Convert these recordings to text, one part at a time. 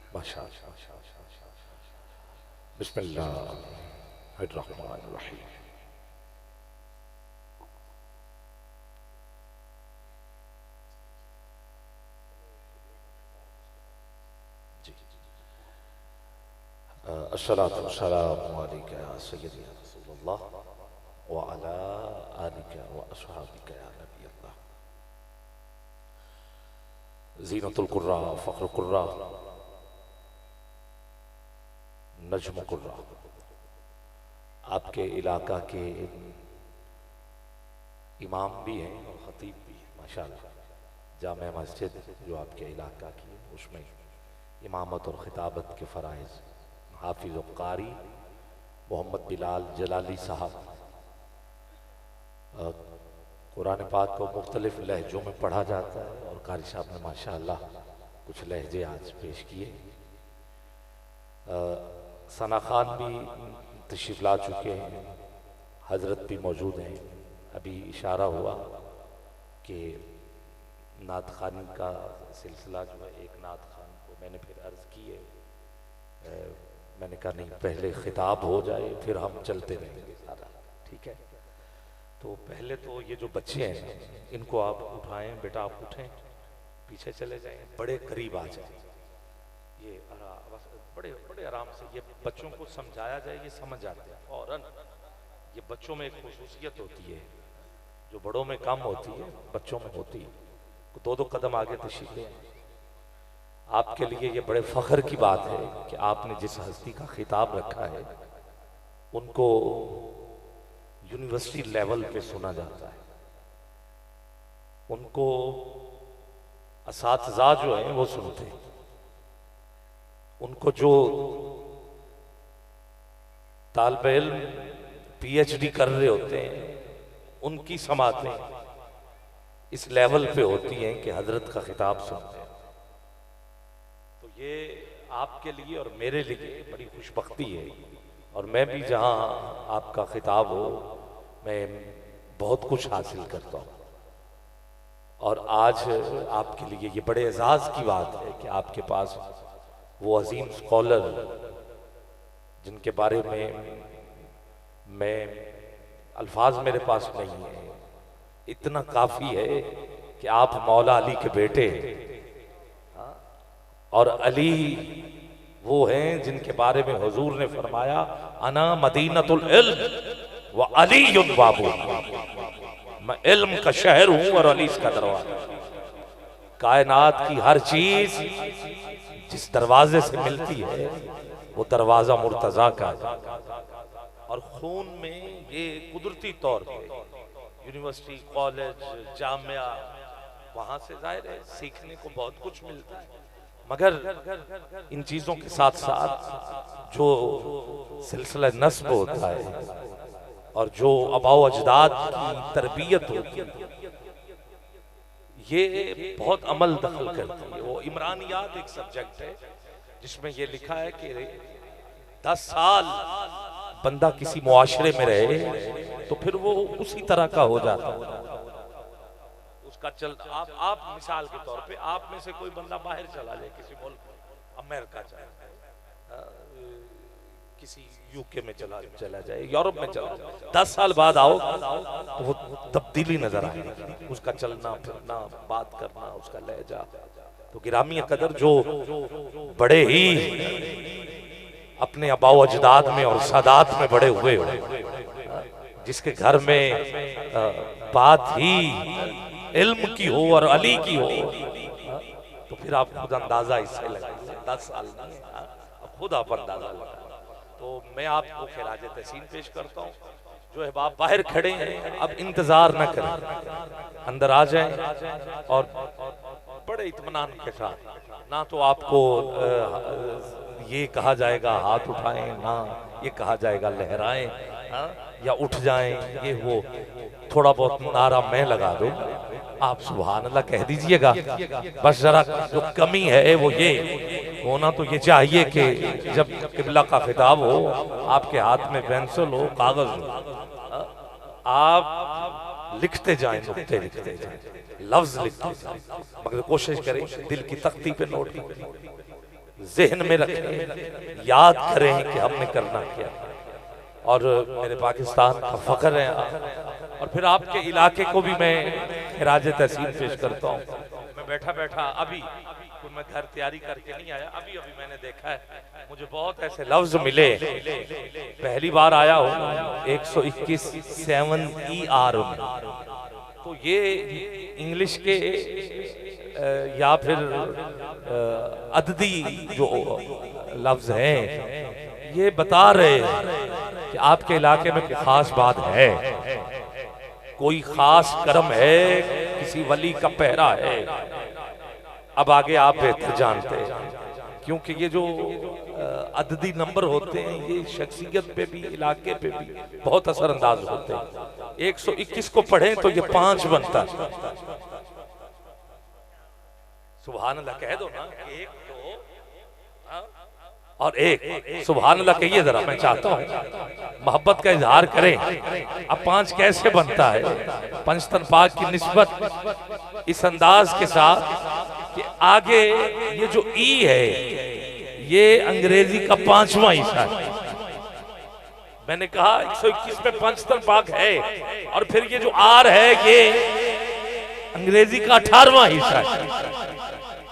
ماشاء اللہ بسم اللہ الرحمن الرحیم جی الصلاۃ والسلام علیک یا سیدی یا رسول اللہ وعلی آلک واصحابک یا نبی اللہ زینت القراء فخر القراء نجم قراء آپ کے علاقہ کے امام بھی ہیں اور خطیب بھی ہیں ماشاءاللہ جامع مسجد جو آپ کے علاقہ کی ہے اس میں امامت اور خطابت کے فرائض حافظ و قاری محمد بلال جلالی صاحب قرآن پاک کو مختلف لہجوں میں پڑھا جاتا ہے اور قاری صاحب نے ماشاءاللہ کچھ لہجے آج پیش کیے ثنا خان بھی تشریف لا چکے ہیں حضرت بھی موجود ہیں ابھی اشارہ ہوا کہ نعت خوانی کا سلسلہ جو ہے ایک نعت خوان کو میں نے پھر عرض کی ہے میں نے کہا نہیں پہلے خطاب ہو جائے پھر ہم چلتے رہیں گے سارا ٹھیک ہے تو پہلے تو یہ جو بچے ہیں ان کو آپ اٹھائیں بیٹا آپ اٹھیں پیچھے چلے جائیں بڑے قریب آ جائیں یہ بڑے بڑے آرام سے یہ بچوں کو سمجھایا جائے یہ سمجھ آتے ہیں فوراً یہ بچوں میں ایک خصوصیت ہوتی ہے جو بڑوں میں کم ہوتی ہے بچوں میں ہوتی ہے دو قدم آگے تشریف لیں آپ کے لیے یہ بڑے فخر کی بات ہے کہ آپ نے جس ہستی کا خطاب رکھا ہے ان کو یونیورسٹی لیول پہ سنا جاتا ہے ان کو اساتذہ جو ہیں وہ سنتے ہیں ان کو جو طالب علم پی ایچ ڈی کر رہے ہوتے ہیں ان کی سماعتیں اس لیول پہ ہوتی ہیں کہ حضرت کا خطاب سنتے ہیں تو یہ آپ کے لیے اور میرے لیے بڑی خوش بختی ہے اور میں بھی جہاں آپ کا خطاب ہو میں بہت کچھ حاصل کرتا ہوں اور آج آپ کے لیے یہ بڑے اعزاز کی بات ہے کہ آپ کے پاس وہ عظیم سکولر جن کے بارے میں الفاظ میرے پاس نہیں ہیں اتنا کافی ہے کہ آپ مولا علی کے بیٹے اور علی وہ ہیں جن کے بارے میں حضور نے فرمایا انا مدینۃ العلم و علی بابو میں علم کا شہر ہوں اور علی اس کا دروازہ کائنات کی ہر چیز جس دروازے سے ملتی ہے وہ دروازہ مرتضیٰ کا ہے اور خون میں یہ قدرتی طور پہ یونیورسٹی کالج جامعہ وہاں سے ظاہر ہے سیکھنے کو بہت کچھ ملتا ہے مگر ان چیزوں کے ساتھ ساتھ جو سلسلہ نسب ہوتا ہے اور جو آباء و اجداد کی تربیت ہوتی ہے یہ بہت عمل دخل کرتی ہے وہ عمرانیات ایک سبجیکٹ ہے جس میں یہ لکھا ہے کہ 10 سال بندہ کسی معاشرے میں رہے تو پھر وہ اسی طرح کا ہو جاتا ہے اس کا آپ مثال کے طور پہ آپ میں سے کوئی بندہ باہر چلا جائے کسی ملک امریکہ چلا کسی یو کے میں چلا جائے یورپ میں چلا جائے 10 سال بعد آؤ تو وہ تبدیلی نظر آئے اس کا چلنا پھرنا بات کرنا اس کا لہجہ تو گرامی قدر جو بڑے ہی اپنے آباء و اجداد میں اور سادات میں بڑے ہوئے ہو جس کے گھر میں بات ہی علم کی ہو اور علی کی ہو تو پھر آپ خود اندازہ اس سے لگائیں 10 سال نہیں خود آپ اندازہ لگائیں تو میں آپ کو خراج تحسین پیش کرتا ہوں جو احباب باہر کھڑے ہیں اب انتظار نہ کریں اندر آ جائیں اور بڑے اطمینان کے ساتھ نہ تو آپ کو یہ کہا جائے گا ہاتھ اٹھائیں نہ یہ کہا جائے گا لہرائیں یا اٹھ جائیں یہ وہ تھوڑا بہت نعرہ میں لگا دوں آپ سبحان اللہ کہہ دیجئے گا بس ذرا جو کمی ہے وہ یہ ہونا تو یہ چاہیے کہ جب قبلہ کا خطاب ہو آپ کے ہاتھ میں پینسل ہو کاغذ ہو آپ لکھتے جائیں نقطے لکھتے جائیں لفظ لکھتے جائیں مگر کوشش کریں دل کی تختی پہ نوٹ کریں ذہن میں رکھیں، یاد کریں کہ ہم نے کرنا کیا، اور میرے پاکستان کا فخر ہے، اور پھر آپ کے علاقے کو بھی میں خراج تحسین پیش کرتا ہوں۔ میں بیٹھا بیٹھا ابھی کوئی میں گھر تیاری کر کے نہیں آیا، ابھی میں نے دیکھا ہے مجھے بہت ایسے لفظ ملے، پہلی بار آیا ہوں 121 7ER میں، تو یہ انگلش کے یا پھر عددی جو لفظ ہیں یہ بتا رہے ہیں کہ آپ کے علاقے میں کوئی خاص بات ہے، کوئی خاص کرم ہے، کسی ولی کا پہرا ہے۔ اب آگے آپ بہتر جانتے ہیں، کیونکہ یہ جو عددی نمبر ہوتے ہیں یہ شخصیت پہ بھی علاقے پہ بھی بہت اثر انداز ہوتے ہیں۔ 121 کو پڑھیں تو یہ 5 بنتا ہے۔ سبحان اللہ کہہ دو نا، 1 2 اور 1، سبحان اللہ کہیے ذرا، میں چاہتا ہوں محبت کا اظہار کریں۔ اب 5 کیسے بنتا ہے؟ پنجتن پاک کی نسبت اس انداز کے ساتھ کہ آگے یہ جو ای ہے یہ انگریزی کا 5واں حصہ ہے۔ میں نے کہا 121 میں پنجتن پاک ہے، اور پھر یہ جو آر ہے یہ انگریزی کا 18واں حصہ ہے،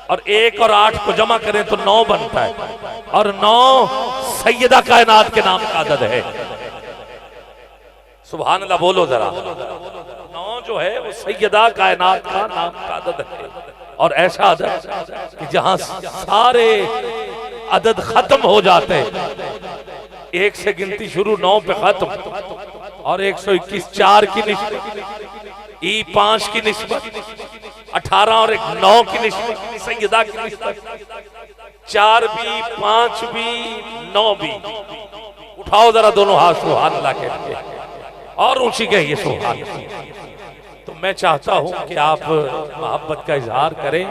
اور 1 اور 8 کو جمع کریں تو 9 بنتا ہے، اور 9 سیدہ کائنات کے نام کا عدد ہے۔ سبحان اللہ بولو ذرا، 9 جو ہے وہ سیدہ کائنات کا نام کا عدد ہے، اور ایسا عدد کہ جہاں سارے عدد ختم ہو جاتے ہیں، 1 سے گنتی شروع 9 پہ ختم، اور 121 4 کی نسبت، ای 5 کی نسبت، 18 اور 1 9 کی نسبت، سیدہ کی نسبت، 4 بھی 5 بھی 9 بھی۔ اٹھاؤ ذرا دونوں ہاتھ سبحان اللہ کہتے ہیں، اور اونچی کہیے سبحان اللہ۔ تو میں چاہتا ہوں کہ آپ محبت کا اظہار کریں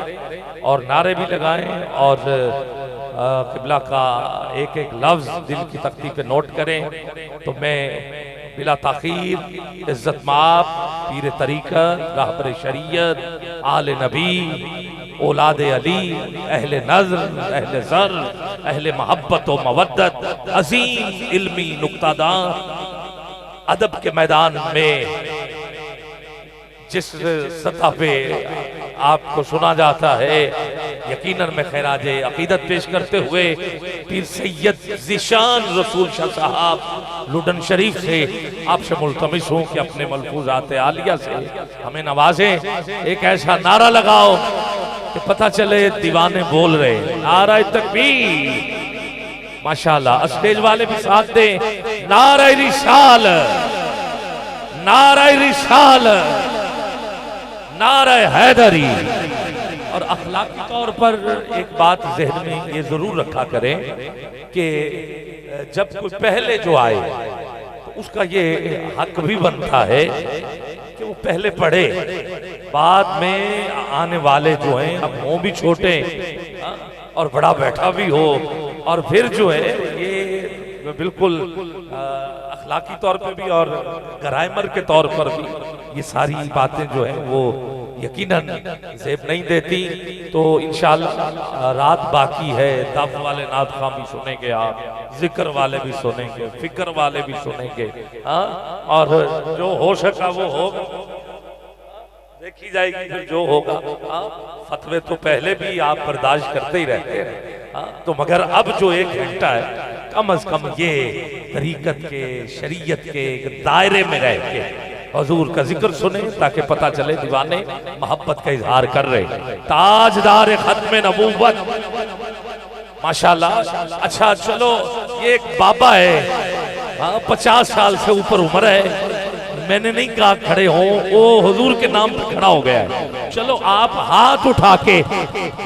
اور نعرے بھی لگائیں، اور قبلہ کا ایک ایک لفظ دل کی تختی پہ نوٹ کریں۔ تو میں بلا تاخیر عزت مآب پیر طریقت، رہبر شریعت، آل نبی، اولاد علی، اہل نظر، اہل زر، اہل محبت و مودت، عظیم علمی نکتہ دان، ادب کے میدان میں جس سطح پہ آپ کو سنا جاتا ہے، یقیناً میں خراج عقیدت پیش کرتے ہوئے پیر سید ذیشان رسول شاہ صاحب لڈن شریف سے آپ سے ملتمس ہوں کہ اپنے ملفوظات عالیہ سے ہمیں نوازیں۔ ایک ایسا نعرہ لگاؤ کہ پتہ چلے دیوانے بول رہے، نعرہ تکبیر، ماشاءاللہ۔ اسٹیج والے بھی ساتھ دیں، نعرہ رسال، نعرہ رسال، نعرہ حیدری۔ اور اخلاقی طور پر ایک بات ذہن میں یہ ضرور رکھا کریں کہ جب کوئی پہلے جو آئے تو اس کا یہ حق بھی بنتا ہے کہ وہ پہلے پڑھے، بعد میں آنے والے جو ہیں اب ہوں بھی چھوٹے اور بڑا بیٹھا بھی ہو، اور پھر جو ہے یہ بالکل اخلاقی طور پہ بھی اور گرائمر کے طور پر بھی یہ ساری باتیں جو ہیں وہ یقیناً زیب نہیں دیتی۔ تو انشاءاللہ رات باقی ہے، دف والے نعت خواہ بھی سنیں گے، آپ ذکر والے بھی سنیں گے، فکر والے بھی سنیں گے، اور جو ہو سکا وہ ہوگا، دیکھی جائے گی پھر جو ہوگا۔ فتوے تو پہلے بھی آپ برداشت کرتے ہی رہتے ہیں، تو مگر اب جو 1 گھنٹہ ہے کم از کم یہ طریقت کے شریعت کے دائرے میں رہ کے حضور کا ذکر سنیں تاکہ پتہ چلے دیوانے محبت کا اظہار کر رہے۔ تاجدار ختم نبوت، ماشاءاللہ۔ اچھا چلو، یہ ایک بابا ہے، 50 سال سے اوپر عمر ہے، میں نے نہیں کہا کھڑے ہوں، وہ حضور کے نام پہ کھڑا ہو گیا ہے۔ چلو آپ ہاتھ اٹھا کے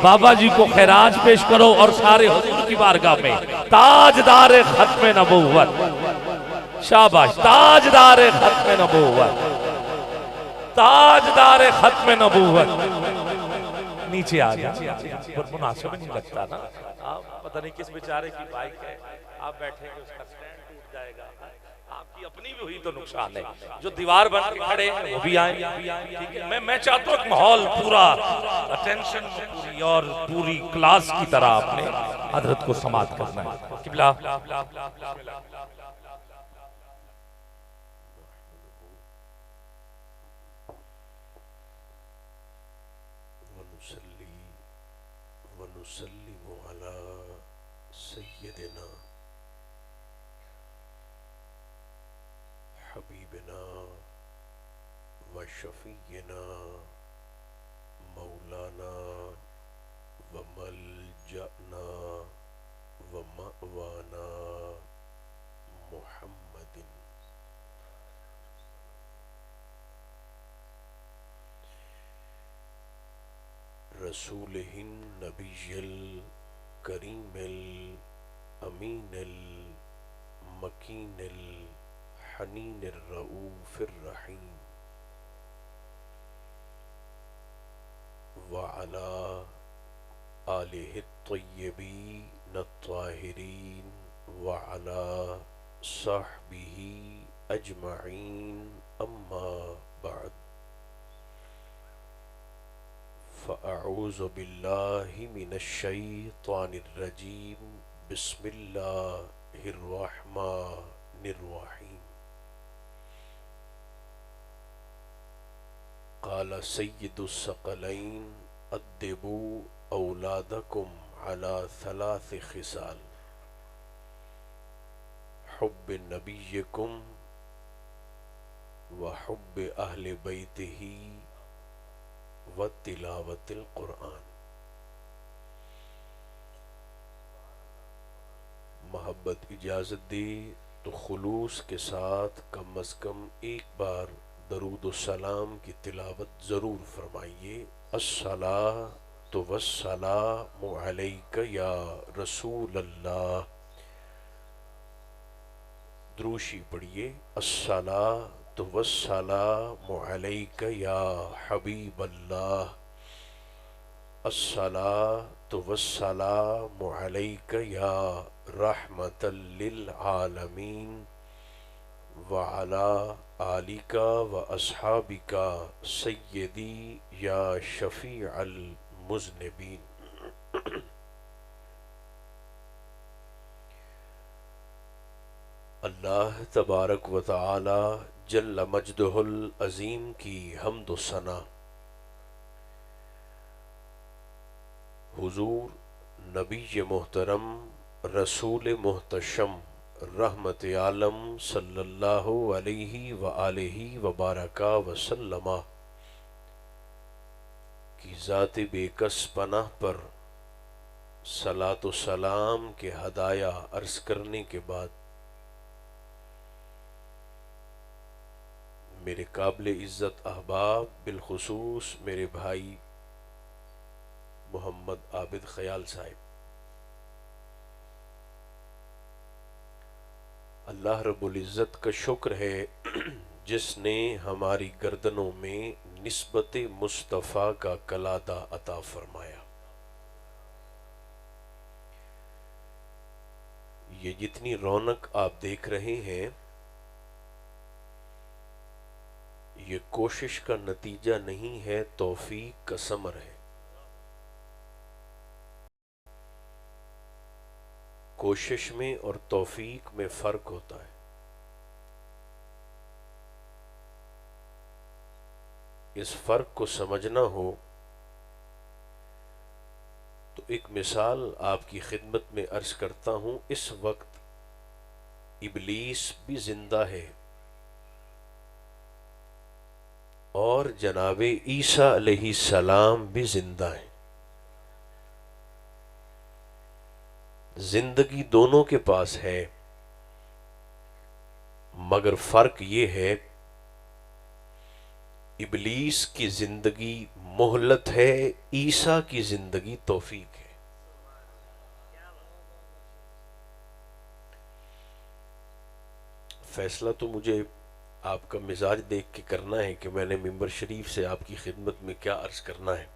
بابا جی کو خراج پیش کرو، اور سارے حضور کی بارگاہ میں تاجدار ختم نبوت، شاباش، تاجدار ختم نبوت، تاجدار ختم نبوت۔ نیچے آ جائیں، مناسب نہیں لگتا نا، پتہ نہیں کس بیچارے کی بائک ہے، آپ بیٹھیں گے اس کا سٹینڈ ٹوٹ جائے گا، آپ کی اپنی بھی ہوئی تو نقصان ہے۔ جو دیوار بن کے کھڑے ہیں وہ بھی آئیں، ٹھیک ہے۔ میں چاہتا ہوں ایک ماحول پورا اٹینشن پوری اور پوری کلاس کی طرح آپ نے حضرت کو سماعت کرنا ہے قبلہ ونصلي ونسلم على سيدنا حبيبنا وشفينا مولانا وملجأنا ومأوانا محمد رسوله النبي الكريم الأمين المكين الحنين الرؤوف الرحيم وعلى آله الطيبين الطاهرين وعلى صحبه أجمعين أما بعد فأعوذ بالله من الشيطان الرجيم بسم الله الرحمن الرحيم قال سيد الثقلين أدبوا أولادكم على 3 خصال حب نبيكم وحب أهل بيته وتلاوت القرآن. محبت اجازت دی تو خلوص کے ساتھ کم از کم ایک بار درود و سلام کی تلاوت ضرور فرمائیے. الصلاۃ والسلام علیک یا رسول اللہ. دروشی پڑھیے. الصلاۃ والسلام علیک یا حبیب اللہ. الصلاۃ والسلام علیک یا رحمت للعالمین وعلی آلک و اصحابک سیدی یا شفیع المذنبین. اللہ تبارک و تعالی جل مجدہ العظیم کی حمد و ثنا حضور نبی محترم رسول محتشم رحمت عالم صلی اللہ علیہ وآلہ وبارک وسلم کی ذات بے کس پناہ پر صلاۃ و سلام کے ہدایہ عرض کرنے کے بعد میرے قابل عزت احباب بالخصوص میرے بھائی محمد عابد خیال صاحب، اللہ رب العزت کا شکر ہے جس نے ہماری گردنوں میں نسبت مصطفیٰ کا کلادہ عطا فرمایا. یہ جتنی رونق آپ دیکھ رہے ہیں یہ کوشش کا نتیجہ نہیں ہے، توفیق کا ثمر ہے. کوشش میں اور توفیق میں فرق ہوتا ہے. اس فرق کو سمجھنا ہو تو ایک مثال آپ کی خدمت میں عرض کرتا ہوں. اس وقت ابلیس بھی زندہ ہے اور جناب عیسیٰ علیہ السلام بھی زندہ ہیں. زندگی دونوں کے پاس ہے، مگر فرق یہ ہے ابلیس کی زندگی مہلت ہے، عیسیٰ کی زندگی توفیق ہے. فیصلہ تو مجھے آپ کا مزاج دیکھ کے کرنا ہے کہ میں نے ممبر شریف سے آپ کی خدمت میں کیا عرض کرنا ہے.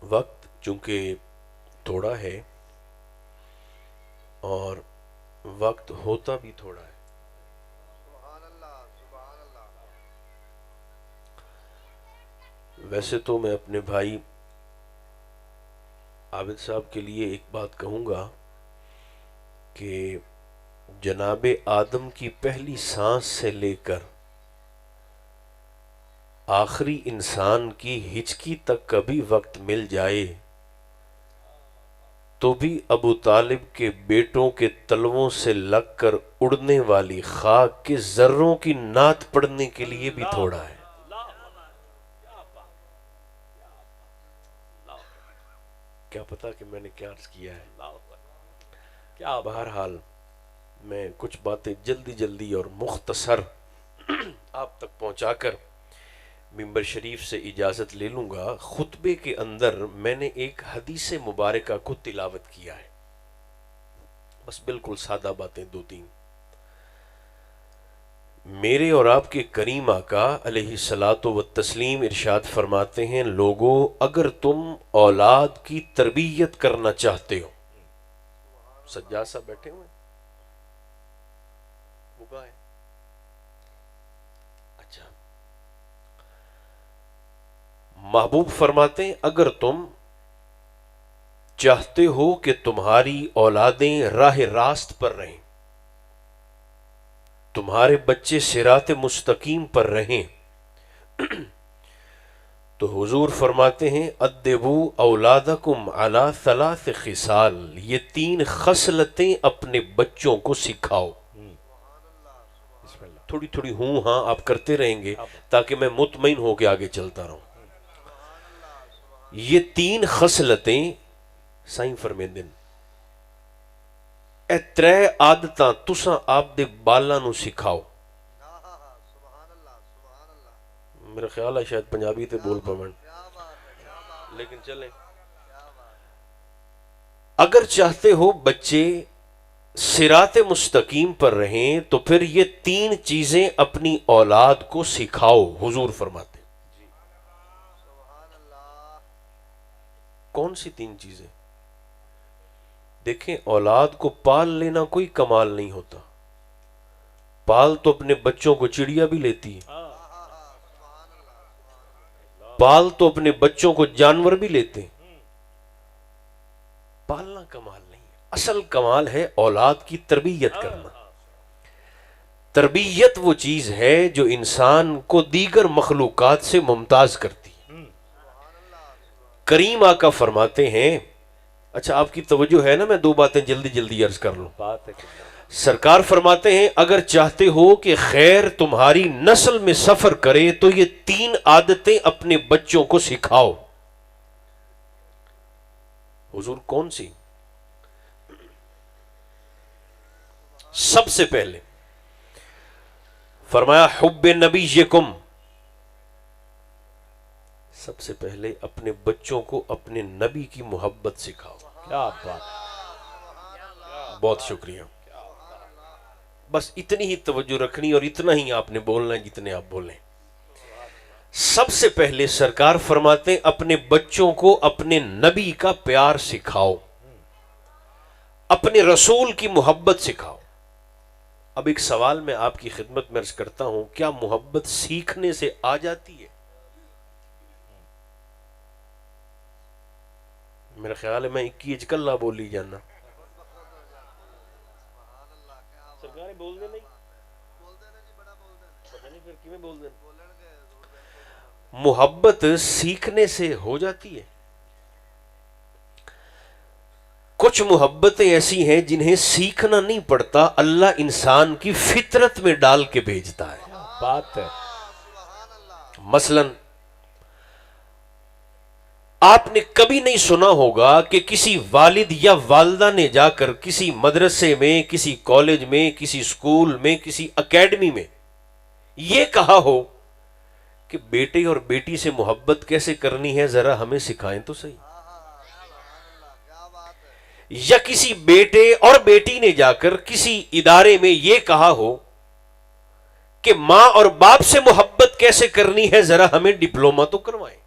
وقت چونکہ تھوڑا ہے اور وقت ہوتا بھی تھوڑا ہے. ویسے تو میں اپنے بھائی عابد صاحب کے لیے ایک بات کہوں گا کہ جناب آدم کی پہلی سانس سے لے کر آخری انسان کی ہچکی تک کبھی وقت مل جائے تو بھی ابو طالب کے بیٹوں کے تلووں سے لگ کر اڑنے والی خاک کے ذروں کی نعت پڑھنے کے لیے بھی تھوڑا ہے. کیا پتا کہ میں نے کیا عرض کیا ہے. کیا بہرحال میں کچھ باتیں جلدی اور مختصر آپ تک پہنچا کر ممبر شریف سے اجازت لے لوں گا. خطبے کے اندر میں نے ایک حدیث مبارکہ کو تلاوت کیا ہے، بس بالکل سادہ باتیں دو تین. میرے اور آپ کے کریم آقا علیہ الصلاۃ والتسلیم ارشاد فرماتے ہیں، لوگو اگر تم اولاد کی تربیت کرنا چاہتے ہو. سجاد صاحب بیٹھے ہوئے ہے. اچھا، محبوب فرماتے ہیں اگر تم چاہتے ہو کہ تمہاری اولادیں راہ راست پر رہیں، تمہارے بچے صراط مستقیم پر رہیں، تو حضور فرماتے ہیں ادبو اولادکم علی ثلاث خصال، یہ 3 خصلتیں اپنے بچوں کو سکھاؤ. تھوڑی تھوڑی ہوں ہاں آپ کرتے رہیں گے تاکہ میں مطمئن ہو کے آگے چلتا رہوں. یہ 3 خصلتیں سائیں فرمیندن اے 3 عادتاں تساں آپ دے بالاں نو سکھاؤ. میرا خیال ہے شاید پنجابی تے بول پون، لیکن چلیں. اگر چاہتے ہو بچے صراط مستقیم پر رہیں تو پھر یہ 3 چیزیں اپنی اولاد کو سکھاؤ. حضور فرماتے کون سی 3 چیزیں؟ دیکھیں، اولاد کو پال لینا کوئی کمال نہیں ہوتا. پال تو اپنے بچوں کو چڑیا بھی لیتی ہے، پال تو اپنے بچوں کو جانور بھی لیتے ہیں. پالنا کمال نہیں ہے، اصل کمال ہے اولاد کی تربیت کرنا. تربیت وہ چیز ہے جو انسان کو دیگر مخلوقات سے ممتاز کرتی ہے. کریم آقا فرماتے ہیں، اچھا آپ کی توجہ ہے نا، میں 2 باتیں جلدی عرض کر لوں. سرکار فرماتے ہیں اگر چاہتے ہو کہ خیر تمہاری نسل میں سفر کرے تو یہ 3 عادتیں اپنے بچوں کو سکھاؤ. حضور کون سی؟ سب سے پہلے فرمایا حب نبیکم. سب سے پہلے اپنے بچوں کو اپنے نبی کی محبت سکھاؤ. کیا بات، بہت شکریہ. بس اتنی ہی توجہ رکھنی اور اتنا ہی آپ نے بولنا ہے جتنے آپ بولیں. سب سے پہلے سرکار فرماتے ہیں اپنے بچوں کو اپنے نبی کا پیار سکھاؤ، اپنے رسول کی محبت سکھاؤ. اب ایک سوال میں آپ کی خدمت میں عرض کرتا ہوں، کیا محبت سیکھنے سے آ جاتی ہے؟ میرا خیال ہے میں 21 کلا بولی جانا. سرکار بول دے نہیں، پتہ نہیں پھر کیویں بول دے. محبت سیکھنے سے ہو جاتی ہے. کچھ محبتیں ایسی ہیں جنہیں سیکھنا نہیں پڑتا، اللہ انسان کی فطرت میں ڈال کے بھیجتا ہے. بات ہے. مثلا آپ نے کبھی نہیں سنا ہوگا کہ کسی والد یا والدہ نے جا کر کسی مدرسے میں، کسی کالج میں، کسی سکول میں، کسی اکیڈمی میں یہ کہا ہو کہ بیٹے اور بیٹی سے محبت کیسے کرنی ہے ذرا ہمیں سکھائیں تو صحیح. یا کسی بیٹے اور بیٹی نے جا کر کسی ادارے میں یہ کہا ہو کہ ماں اور باپ سے محبت کیسے کرنی ہے ذرا ہمیں ڈپلومہ تو کروائیں.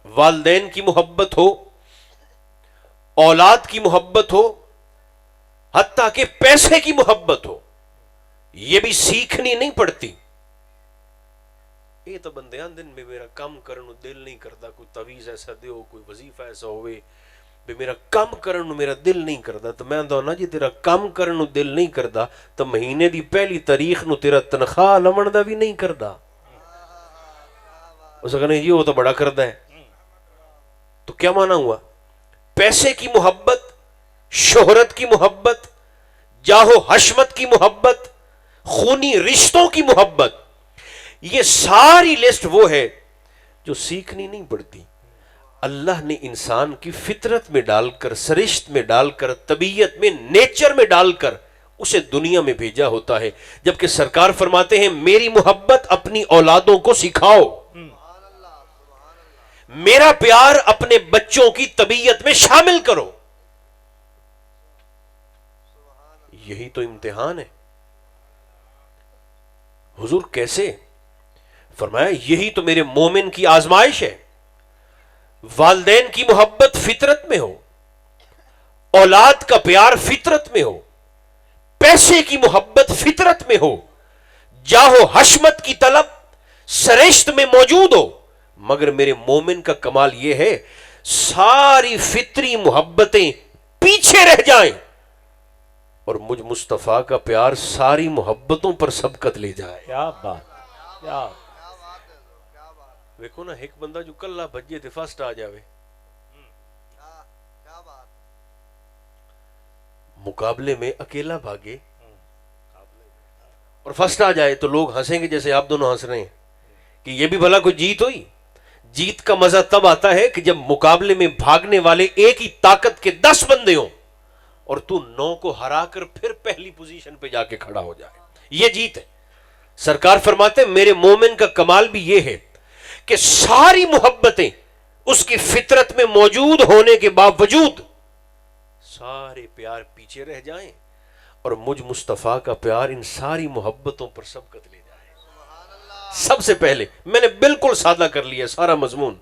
والدین کی محبت ہو، اولاد کی محبت ہو، حتیٰ کہ پیسے کی محبت ہو، یہ بھی سیکھنی نہیں پڑتی. یہ تو بندے دن میں میرا کم کرن نو دل نہیں کرتا، کوئی تویز ایسا دیو، کوئی وظیفہ ایسا ہوئے بھی میرا کم کرن نو میرا دل نہیں کرتا. تو میں آندا نا جی تیرا کم کرن نو دل نہیں کرتا تو مہینے دی پہلی تاریخ نو تیرا تنخواہ لمن دا بھی نہیں کرتا. اس کہنے جی وہ تو بڑا کردا ہے. تو کیا معنی ہوا؟ پیسے کی محبت، شہرت کی محبت، جاہ و حشمت کی محبت، خونی رشتوں کی محبت، یہ ساری لسٹ وہ ہے جو سیکھنی نہیں پڑتی. اللہ نے انسان کی فطرت میں ڈال کر، سرشت میں ڈال کر، طبیعت میں، نیچر میں ڈال کر اسے دنیا میں بھیجا ہوتا ہے. جبکہ سرکار فرماتے ہیں میری محبت اپنی اولادوں کو سکھاؤ، میرا پیار اپنے بچوں کی طبیعت میں شامل کرو. یہی تو امتحان ہے. حضور کیسے؟ فرمایا یہی تو میرے مومن کی آزمائش ہے. والدین کی محبت فطرت میں ہو، اولاد کا پیار فطرت میں ہو، پیسے کی محبت فطرت میں ہو، جاہ و حشمت کی طلب سرشت میں موجود ہو. مگر میرے مومن کا کمال یہ ہے ساری فطری محبتیں پیچھے رہ جائیں اور مجھ مصطفیٰ کا پیار ساری محبتوں پر سبقت لے جائے. کیا بات، کیا دیکھو نا، ایک بندہ جو کلہ بھجے تھے فرسٹ آ جاوے، مقابلے میں اکیلا بھاگے اور فرسٹ آ جائے تو لوگ ہنسیں گے جیسے آپ دونوں ہنس رہے ہیں کہ یہ بھی بھلا کوئی جیت ہوئی. جیت کا مزہ تب آتا ہے کہ جب مقابلے میں بھاگنے والے ایک ہی طاقت کے 10 بندے ہوں اور تو 9 کو ہرا کر پھر پہلی پوزیشن پہ جا کے کھڑا ہو جائے. یہ جیت ہے. سرکار فرماتے ہیں میرے مومن کا کمال بھی یہ ہے کہ ساری محبتیں اس کی فطرت میں موجود ہونے کے باوجود سارے پیار پیچھے رہ جائیں اور مجھ مصطفیٰ کا پیار ان ساری محبتوں پر سبقت لے جائے. سب سے پہلے میں نے بالکل سادہ کر لیا سارا مضمون،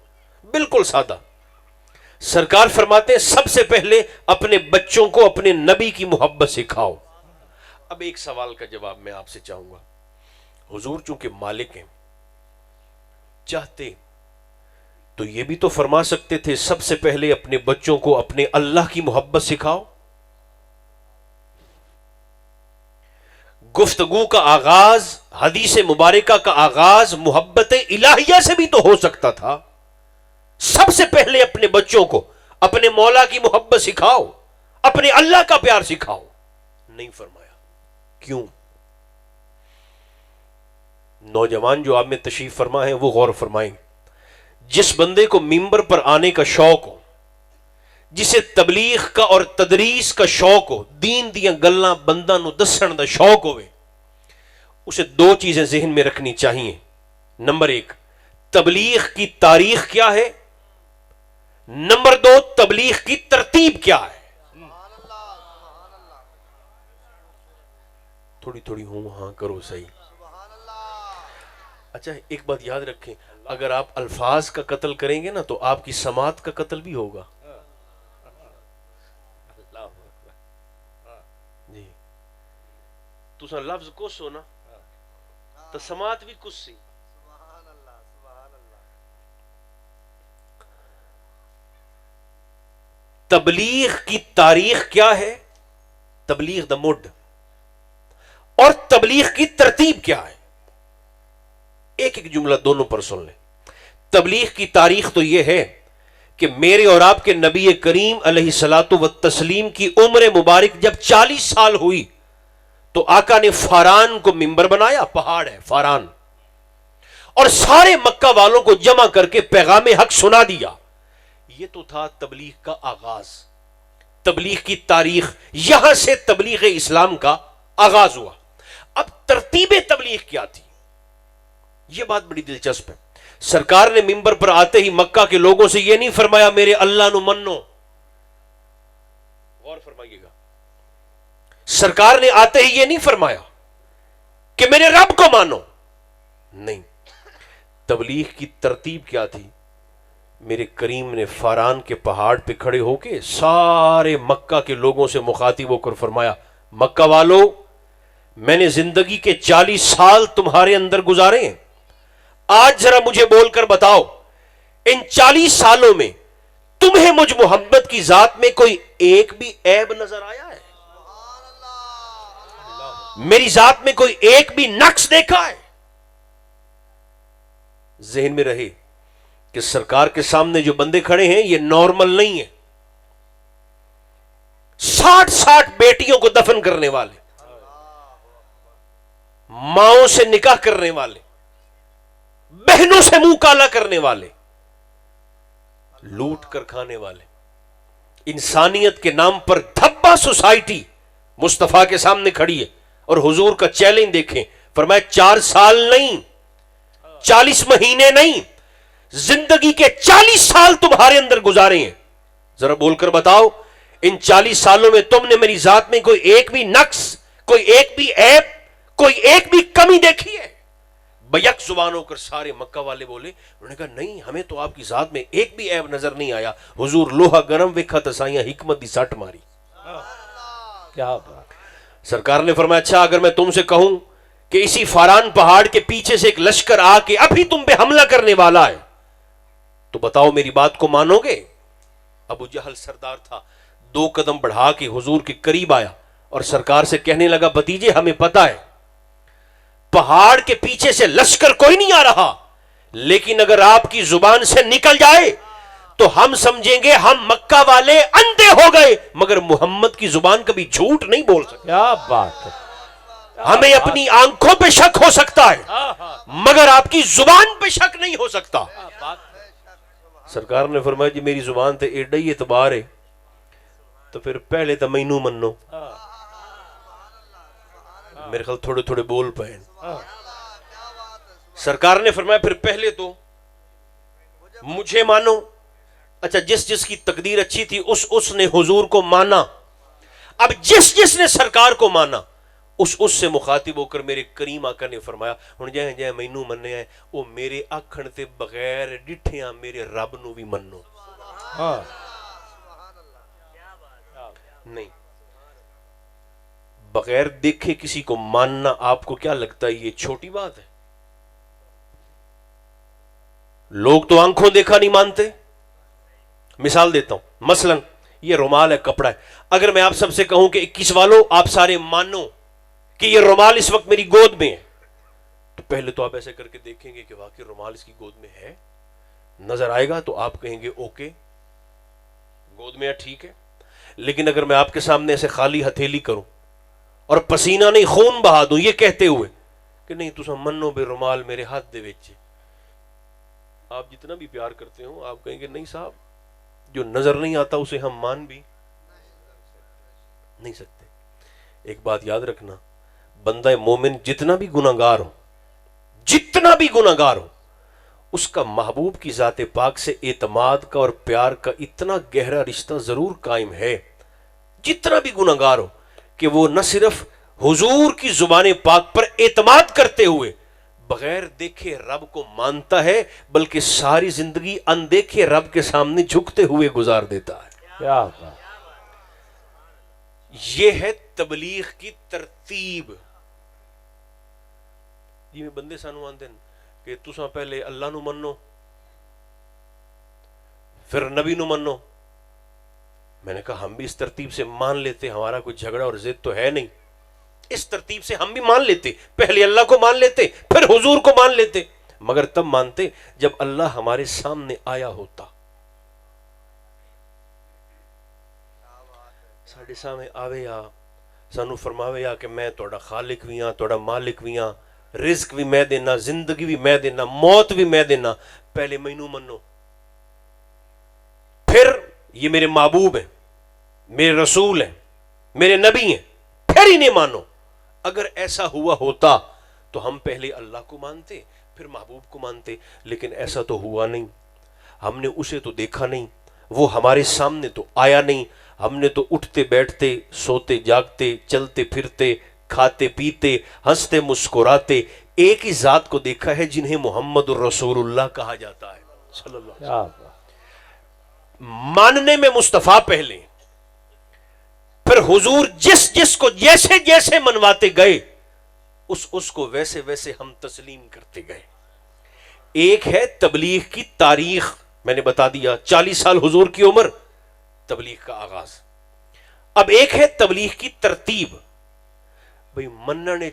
بالکل سادہ. سرکار فرماتے ہیں سب سے پہلے اپنے بچوں کو اپنے نبی کی محبت سکھاؤ. اب ایک سوال کا جواب میں آپ سے چاہوں گا. حضور چونکہ مالک ہیں، چاہتے تو یہ بھی تو فرما سکتے تھے سب سے پہلے اپنے بچوں کو اپنے اللہ کی محبت سکھاؤ. گفتگو کا آغاز، حدیث مبارکہ کا آغاز محبت الہیہ سے بھی تو ہو سکتا تھا. سب سے پہلے اپنے بچوں کو اپنے مولا کی محبت سکھاؤ، اپنے اللہ کا پیار سکھاؤ. نہیں فرمایا. کیوں؟ نوجوان جو آپ میں تشریف فرما ہے وہ غور فرمائیں. جس بندے کو ممبر پر آنے کا شوق ہو، جسے تبلیغ کا اور تدریس کا شوق ہو، دین دیاں گلاں بندہ نو دسن دا شوق ہوئے، اسے 2 چیزیں ذہن میں رکھنی چاہیے. نمبر 1 تبلیغ کی تاریخ کیا ہے، نمبر 2 تبلیغ کی ترتیب کیا ہے. تھوڑی تھوڑی ہوں ہاں کرو صحیح. اچھا ایک بات یاد رکھیں، اگر آپ الفاظ کا قتل کریں گے نا تو آپ کی سماعت کا قتل بھی ہوگا. جی تسا لفظ کس ہو نا تو سماعت بھی کس سی. تبلیغ کی تاریخ کیا ہے، تبلیغ دا مڈ، اور تبلیغ کی ترتیب کیا ہے. ایک ایک جملہ دونوں پر سن لیں. تبلیغ کی تاریخ تو یہ ہے کہ میرے اور آپ کے نبی کریم علیہ الصلوۃ والتسلیم کی عمر مبارک جب 40 سال ہوئی تو آقا نے فاران کو ممبر بنایا، پہاڑ ہے فاران، اور سارے مکہ والوں کو جمع کر کے پیغام حق سنا دیا. یہ تو تھا تبلیغ کا آغاز، تبلیغ کی تاریخ. یہاں سے تبلیغ اسلام کا آغاز ہوا. اب ترتیب تبلیغ کیا تھی، یہ بات بڑی دلچسپ ہے. سرکار نے ممبر پر آتے ہی مکہ کے لوگوں سے یہ نہیں فرمایا میرے اللہ نو منو. غور فرمائیے گا، سرکار نے آتے ہی یہ نہیں فرمایا کہ میرے رب کو مانو. نہیں، تبلیغ کی ترتیب کیا تھی. میرے کریم نے فاران کے پہاڑ پہ کھڑے ہو کے سارے مکہ کے لوگوں سے مخاطب ہو کر فرمایا مکہ والو، میں نے زندگی کے 40 سال تمہارے اندر گزارے ہیں، آج ذرا مجھے بول کر بتاؤ، ان 40 سالوں میں تمہیں مجھ محمد کی ذات میں کوئی ایک بھی عیب نظر آیا ہے؟ میری ذات میں کوئی ایک بھی نقص دیکھا ہے؟ ذہن میں رہے کہ سرکار کے سامنے جو بندے کھڑے ہیں یہ نارمل نہیں ہے. 60 بیٹیوں کو دفن کرنے والے، ماؤں سے نکاح کرنے والے، بہنوں سے منہ کالا کرنے والے، لوٹ کر کھانے والے، انسانیت کے نام پر دھبا سوسائٹی مصطفیٰ کے سامنے کھڑی ہے. اور حضور کا چیلنج دیکھیں، فرمایا 4 سال نہیں، 40 مہینے نہیں، زندگی کے 40 سال تمہارے اندر گزارے ہیں. ذرا بول کر بتاؤ، ان 40 سالوں میں تم نے میری ذات میں کوئی ایک بھی نقص، کوئی ایک بھی عیب، کوئی ایک بھی کمی دیکھی ہے؟ بیک زبان ہو کر سارے مکہ والے بولے. انہوں نے کہا نہیں، ہمیں تو آپ کی ذات میں ایک بھی عیب نظر نہیں آیا. حضور لوہا گرم ویکھا تسائیاں حکمت دی سٹ ماری. کیا بات. سرکار نے فرمایا اچھا اگر میں تم سے کہوں کہ اسی فاران پہاڑ کے پیچھے سے ایک لشکر آ کے ابھی تم پہ حملہ کرنے والا ہے تو بتاؤ میری بات کو مانو گے؟ ابو جہل سردار تھا، 2 قدم بڑھا کے حضور کے قریب آیا اور سرکار سے کہنے لگا بھتیجے ہمیں پتا ہے پہاڑ کے پیچھے سے لشکر کوئی نہیں آ رہا، لیکن اگر آپ کی زبان سے نکل جائے تو ہم سمجھیں گے ہم مکہ والے اندھے ہو گئے، مگر محمد کی زبان کبھی جھوٹ نہیں بول سکتے. کیا بات ہے. ہمیں اپنی آنکھوں پہ شک ہو سکتا ہے مگر آپ کی زبان پہ شک نہیں ہو سکتا. سرکار نے فرمایا جی میری زبان تے ایڈا ہی اعتبار ہے تو پھر پہلے تو مینوں منو. میرے خیال تھوڑے تھوڑے بول پائے. سرکار نے فرمایا پھر پہلے تو مجھے مانو. اچھا جس کی تقدیر اچھی تھی اس نے حضور کو مانا. اب جس نے سرکار کو مانا اس سے مخاطب ہو کر میرے کریم آقا نے فرمایا ہن جے جے مینوں مننے ہے او میرے آکھن تے بغیر ڈٹھیاں میرے رب نو بھی منو. نہیں، بغیر دیکھے کسی کو ماننا آپ کو کیا لگتا ہے یہ چھوٹی بات ہے؟ لوگ تو آنکھوں دیکھا نہیں مانتے. مثال دیتا ہوں، مثلا یہ رومال ہے، کپڑا ہے. اگر میں آپ سب سے کہوں کہ 21 والوں آپ سارے مانو کہ یہ رومال اس وقت میری گود میں ہے تو پہلے تو آپ ایسے کر کے دیکھیں گے کہ واقعی رومال اس کی گود میں ہے. نظر آئے گا تو آپ کہیں گے اوکے گود میں ہے، ٹھیک ہے. لیکن اگر میں آپ کے سامنے ایسے خالی ہتھیلی کروں اور پسینہ نہیں خون بہا دوں یہ کہتے ہوئے کہ نہیں تسا منو بے رومال میرے ہاتھ دے وچ، آپ جتنا بھی پیار کرتے ہو آپ کہیں گے نہیں صاحب جو نظر نہیں آتا اسے ہم مان بھی نہیں سکتے. ایک بات یاد رکھنا، بندہ مومن جتنا بھی گناہگار ہو اس کا محبوب کی ذات پاک سے اعتماد کا اور پیار کا اتنا گہرا رشتہ ضرور قائم ہے، جتنا بھی گناہگار ہو، کہ وہ نہ صرف حضور کی زبان پاک پر اعتماد کرتے ہوئے بغیر دیکھے رب کو مانتا ہے بلکہ ساری زندگی اندیکھے رب کے سامنے جھکتے ہوئے گزار دیتا ہے. کیا بات. یہ ہے تبلیغ کی ترتیب. جی میں بندے سانو آندے کہ تساں پہلے اللہ نو منو پھر نبی نو منو. میں نے کہا ہم بھی اس ترتیب سے مان لیتے، ہمارا کوئی جھگڑا اور ضد تو ہے نہیں. اس ترتیب سے ہم بھی مان لیتے، پہلے اللہ کو مان لیتے پھر حضور کو مان لیتے، مگر تب مانتے جب اللہ ہمارے سامنے آیا ہوتا. ساڈے سامنے آوے یا سانو فرماوے یا کہ میں توڑا خالق بھی ہاں، توڑا مالک بھی ہاں، رزق بھی میں دینا، زندگی بھی میں دینا، موت بھی میں دینا، پہلے مینوں منو، پھر یہ میرے محبوب ہیں، میرے رسول ہیں، میرے نبی ہیں، پھر انہیں مانو. اگر ایسا ہوا ہوتا تو ہم پہلے اللہ کو مانتے پھر محبوب کو مانتے، لیکن ایسا تو ہوا نہیں. ہم نے اسے تو دیکھا نہیں، وہ ہمارے سامنے تو آیا نہیں. ہم نے تو اٹھتے بیٹھتے، سوتے جاگتے، چلتے پھرتے، کھاتے پیتے، ہنستے مسکراتے ایک ہی ذات کو دیکھا ہے جنہیں محمد الرسول اللہ کہا جاتا ہے صلی اللہ علیہ وسلم. ماننے میں مصطفیٰ پہلے، پھر حضور جس کو جیسے جیسے منواتے گئے اس کو ویسے ویسے ہم تسلیم کرتے گئے. ایک ہے تبلیغ کی تاریخ، میں نے بتا دیا 40 سال حضور کی عمر، تبلیغ کا آغاز. اب ایک ہے تبلیغ کی ترتیب. بھئی مننے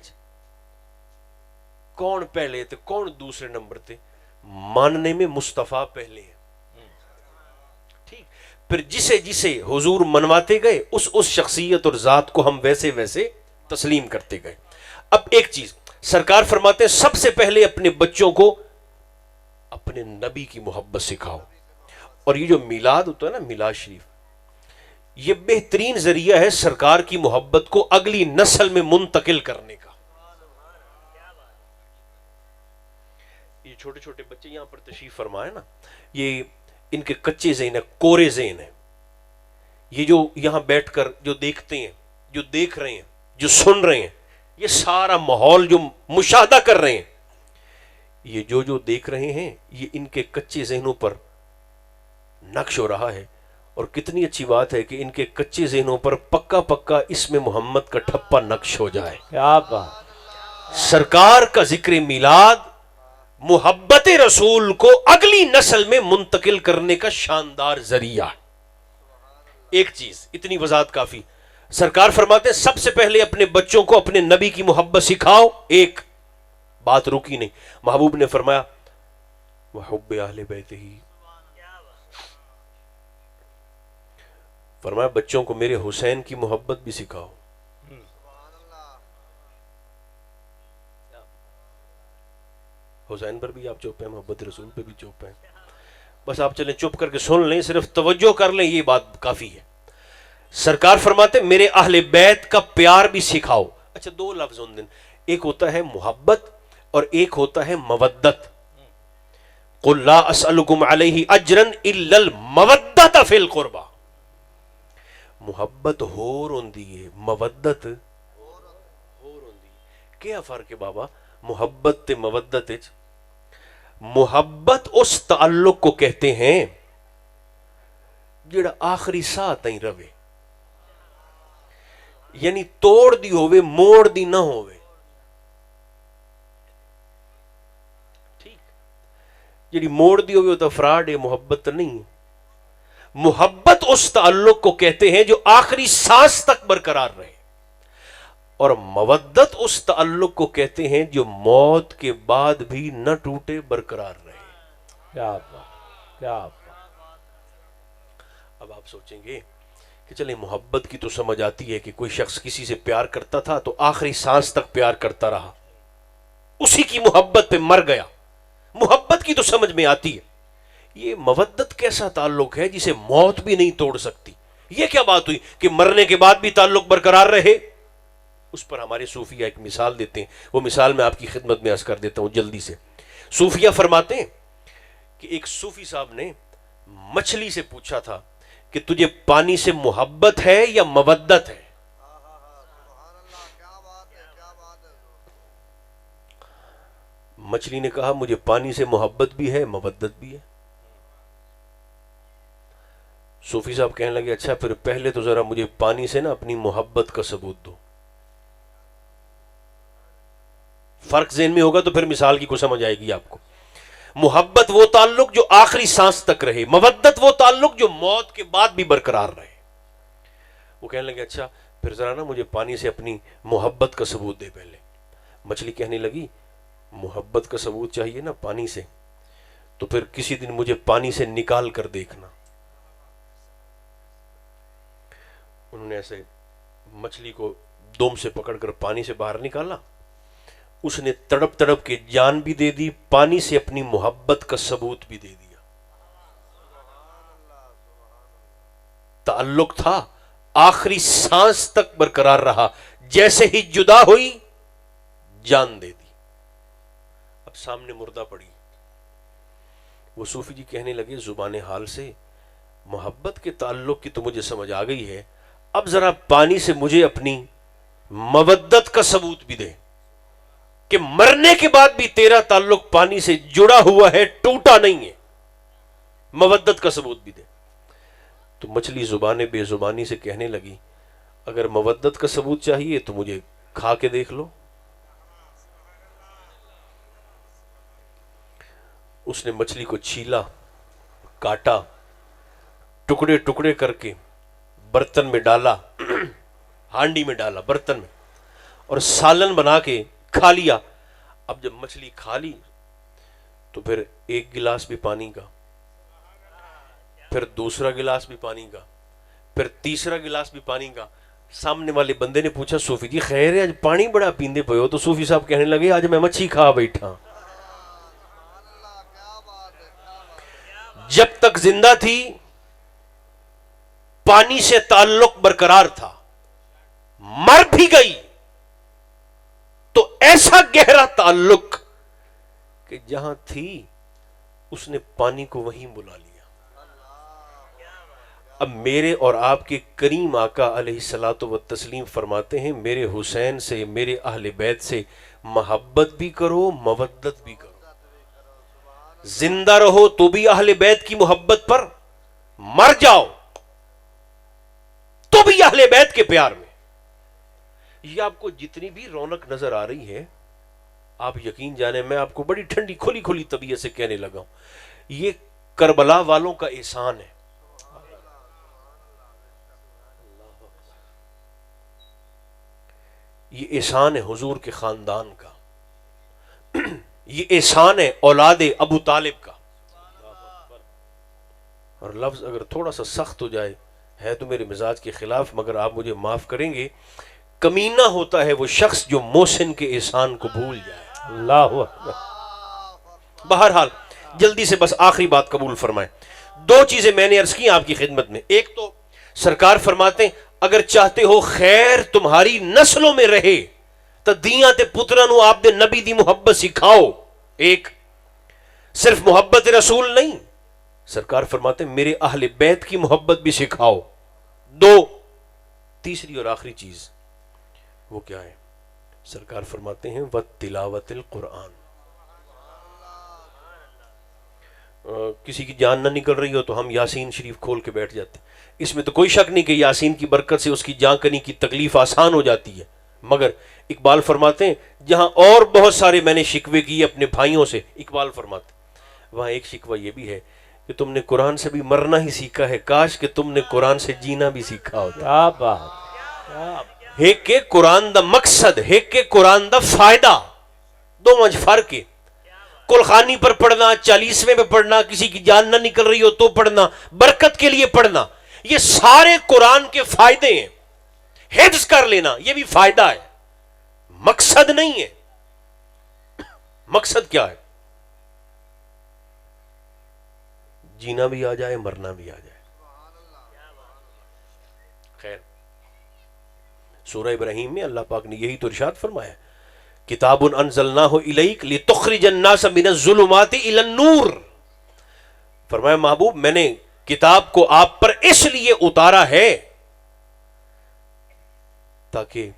کون پہلے تھے کون دوسرے نمبر تھے؟ ماننے میں مصطفیٰ پہلے ہیں. ٹھیک، پھر جسے جسے حضور منواتے گئے اس شخصیت اور ذات کو ہم ویسے ویسے تسلیم کرتے گئے. اب ایک چیز سرکار فرماتے ہیں سب سے پہلے اپنے بچوں کو اپنے نبی کی محبت سکھاؤ. اور یہ جو میلاد ہوتا ہے نا، میلاد شریف، یہ بہترین ذریعہ ہے سرکار کی محبت کو اگلی نسل میں منتقل کرنے کا. یہ چھوٹے چھوٹے بچے یہاں پر تشریف فرمائے نا، یہ ان کے کچے ذہن ہے، کورے ذہن ہے. یہ جو یہاں بیٹھ کر جو دیکھتے ہیں، جو دیکھ رہے ہیں، جو سن رہے ہیں، یہ سارا ماحول جو مشاہدہ کر رہے ہیں، یہ جو دیکھ رہے ہیں یہ ان کے کچے ذہنوں پر نقش ہو رہا ہے. اور کتنی اچھی بات ہے کہ ان کے کچے ذہنوں پر پکا پکا اسم محمد کا ٹھپا نقش ہو جائے. کیا بات. سرکار کا ذکر میلاد محبت رسول کو اگلی نسل میں منتقل کرنے کا شاندار ذریعہ. ایک چیز اتنی وضاحت کافی. سرکار فرماتے ہیں سب سے پہلے اپنے بچوں کو اپنے نبی کی محبت سکھاؤ. ایک بات رکی نہیں، محبوب نے فرمایا وحب اہل بیتہ، فرمایا بچوں کو میرے حسین کی محبت بھی سکھاؤ. حسین پر بھی آپ چپ ہیں، محبت رسول پہ بھی چپ ہیں. بس آپ چلیں چپ کر کے سن لیں، صرف توجہ کر لیں، یہ بات کافی ہے. سرکار فرماتے میرے اہل بیت کا پیار بھی سکھاؤ. اچھا دو لفظ ان دن، ایک ہوتا ہے محبت اور ایک ہوتا ہے مودت. قل لا اسألکم علیہ اجرا الا المودت فی القربہ. محبت ہور ہوندی ہے، مودت ہور ہوندی ہے. کیا فرق ہے بابا محبت تے مودت وچ؟ محبت اس تعلق کو کہتے ہیں جڑا آخری ساہ تائیں رہے، یعنی توڑ دی ہوئے موڑ دی نہ ہوئے. ٹھیک، جڑی موڑ دی ہوئے وہ تو فراڈ ہے، محبت نہیں. محبت اس تعلق کو کہتے ہیں جو آخری سانس تک برقرار رہے، اور مودت اس تعلق کو کہتے ہیں جو موت کے بعد بھی نہ ٹوٹے، برقرار رہے. کیا بات، کیا بات. اب آپ سوچیں گے کہ چلیں محبت کی تو سمجھ آتی ہے کہ کوئی شخص کسی سے پیار کرتا تھا تو آخری سانس تک پیار کرتا رہا، اسی کی محبت پہ مر گیا. محبت کی تو سمجھ میں آتی ہے. یہ مودت کیسا تعلق ہے جسے موت بھی نہیں توڑ سکتی؟ یہ کیا بات ہوئی کہ مرنے کے بعد بھی تعلق برقرار رہے؟ اس پر ہمارے صوفیہ ایک مثال دیتے ہیں، وہ مثال میں آپ کی خدمت میں عرض کر دیتا ہوں جلدی سے. صوفیہ فرماتے ہیں کہ ایک صوفی صاحب نے مچھلی سے پوچھا تھا کہ تجھے پانی سے محبت ہے یا مودت ہے؟ مچھلی نے کہا مجھے پانی سے محبت بھی ہے، مودت بھی ہے. صوفی صاحب کہنے لگے اچھا پھر پہلے تو ذرا مجھے پانی سے نا اپنی محبت کا ثبوت دو. فرق ذہن میں ہوگا تو پھر مثال کی کو سمجھ آئے گی آپ کو. محبت وہ تعلق جو آخری سانس تک رہے، مودت وہ تعلق جو موت کے بعد بھی برقرار رہے. وہ کہنے لگے اچھا پھر ذرا نا مجھے پانی سے اپنی محبت کا ثبوت دے پہلے. مچھلی کہنے لگی محبت کا ثبوت چاہیے نا پانی سے، تو پھر کسی دن مجھے پانی سے نکال کر دیکھنا. انہوں نے ایسے مچھلی کو دم سے پکڑ کر پانی سے باہر نکالا. اس نے تڑپ تڑپ کے جان بھی دے دی، پانی سے اپنی محبت کا ثبوت بھی دے دیا. تعلق تھا، آخری سانس تک برقرار رہا، جیسے ہی جدا ہوئی جان دے دی. اب سامنے مردہ پڑی. وہ صوفی جی کہنے لگے زبان حال سے محبت کے تعلق کی تو مجھے سمجھ آ گئی ہے، اب ذرا پانی سے مجھے اپنی مودت کا ثبوت بھی دے کہ مرنے کے بعد بھی تیرا تعلق پانی سے جڑا ہوا ہے، ٹوٹا نہیں ہے. مودت کا ثبوت بھی دے. تو مچھلی زبان بے زبانی سے کہنے لگی اگر مودت کا ثبوت چاہیے تو مجھے کھا کے دیکھ لو. اس نے مچھلی کو چھیلا، کاٹا، ٹکڑے ٹکڑے کر کے برتن میں ڈالا، ہانڈی میں ڈالا، برتن میں، اور سالن بنا کے کھا لیا۔ اب جب مچھلی کھا لی تو پھر ایک گلاس بھی پانی کا، پھر دوسرا گلاس بھی پانی کا، پھر تیسرا گلاس بھی پانی کا۔ سامنے والے بندے نے پوچھا صوفی جی خیر ہے، آج پانی بڑا پیندے پے ہو؟ تو صوفی صاحب کہنے لگے آج میں مچھلی کھا بیٹھا، جب تک زندہ تھی پانی سے تعلق برقرار تھا، مر بھی گئی تو ایسا گہرا تعلق کہ جہاں تھی اس نے پانی کو وہیں بلا لیا۔ اب میرے اور آپ کے کریم آقا علیہ الصلوۃ والتسلیم فرماتے ہیں میرے حسین سے، میرے اہل بیت سے محبت بھی کرو، مودت بھی کرو۔ زندہ رہو تو بھی اہل بیت کی محبت پر، مر جاؤ تو بھی اہل بیت کے پیار میں۔ یہ آپ کو جتنی بھی رونق نظر آ رہی ہے، آپ یقین جانیں میں آپ کو بڑی ٹھنڈی کھلی کھلی طبیعت سے کہنے لگا ہوں، یہ کربلا والوں کا احسان ہے۔ یہ احسان ہے حضور کے خاندان کا، یہ احسان ہے اولاد ابو طالب کا۔ اور لفظ اگر تھوڑا سا سخت ہو جائے ہے تو میرے مزاج کے خلاف، مگر آپ مجھے معاف کریں گے، کمینہ ہوتا ہے وہ شخص جو محسن کے احسان کو بھول جائے۔ اللہ اکبر۔ بہرحال جلدی سے بس آخری بات قبول فرمائیں۔ دو چیزیں میں نے عرض کی آپ کی خدمت میں۔ ایک تو سرکار فرماتے ہیں اگر چاہتے ہو خیر تمہاری نسلوں میں رہے تو دیاں تے پترا نو آپ دے نبی دی محبت سکھاؤ۔ ایک صرف محبت رسول نہیں، سرکار فرماتے ہیں میرے اہل بیت کی محبت بھی سکھاؤ۔ دو، تیسری اور آخری چیز وہ کیا ہے؟ سرکار فرماتے ہیں وَتِلَاوَةِ الْقُرْآنِ۔ کسی کی جان نہ نکل رہی ہو تو ہم یاسین شریف کھول کے بیٹھ جاتے ہیں، اس میں تو کوئی شک نہیں کہ یاسین کی برکت سے اس کی جان کنی کی تکلیف آسان ہو جاتی ہے، مگر اقبال فرماتے ہیں جہاں اور بہت سارے میں نے شکوے کیے اپنے بھائیوں سے، اقبال فرماتے ہیں وہاں ایک شکوہ یہ بھی ہے کہ تم نے قرآن سے بھی مرنا ہی سیکھا ہے، کاش کہ تم نے قرآن سے جینا بھی سیکھا ہوتا۔ کیا بات! ایک کہ قرآن دا مقصد، ایک کہ قرآن دا فائدہ، دو مجھ فرق ہے۔ کلخانی پر پڑھنا، 40ویں پہ پڑھنا، کسی کی جان نہ نکل رہی ہو تو پڑھنا، برکت کے لیے پڑھنا، یہ سارے قرآن کے فائدے ہیں۔ حفظ کر لینا یہ بھی فائدہ ہے، مقصد نہیں ہے۔ مقصد کیا ہے؟ جینا بھی آ جائے، مرنا بھی آ جائے۔ خیر، سورہ ابراہیم میں اللہ پاک نے یہی تو ارشاد فرمایا کتاب انزلناہ الیک لتخرج الناس من الظلمات الی النور۔ فرمایا محبوب میں نے کتاب کو آپ پر اس لیے اتارا ہے تاکہ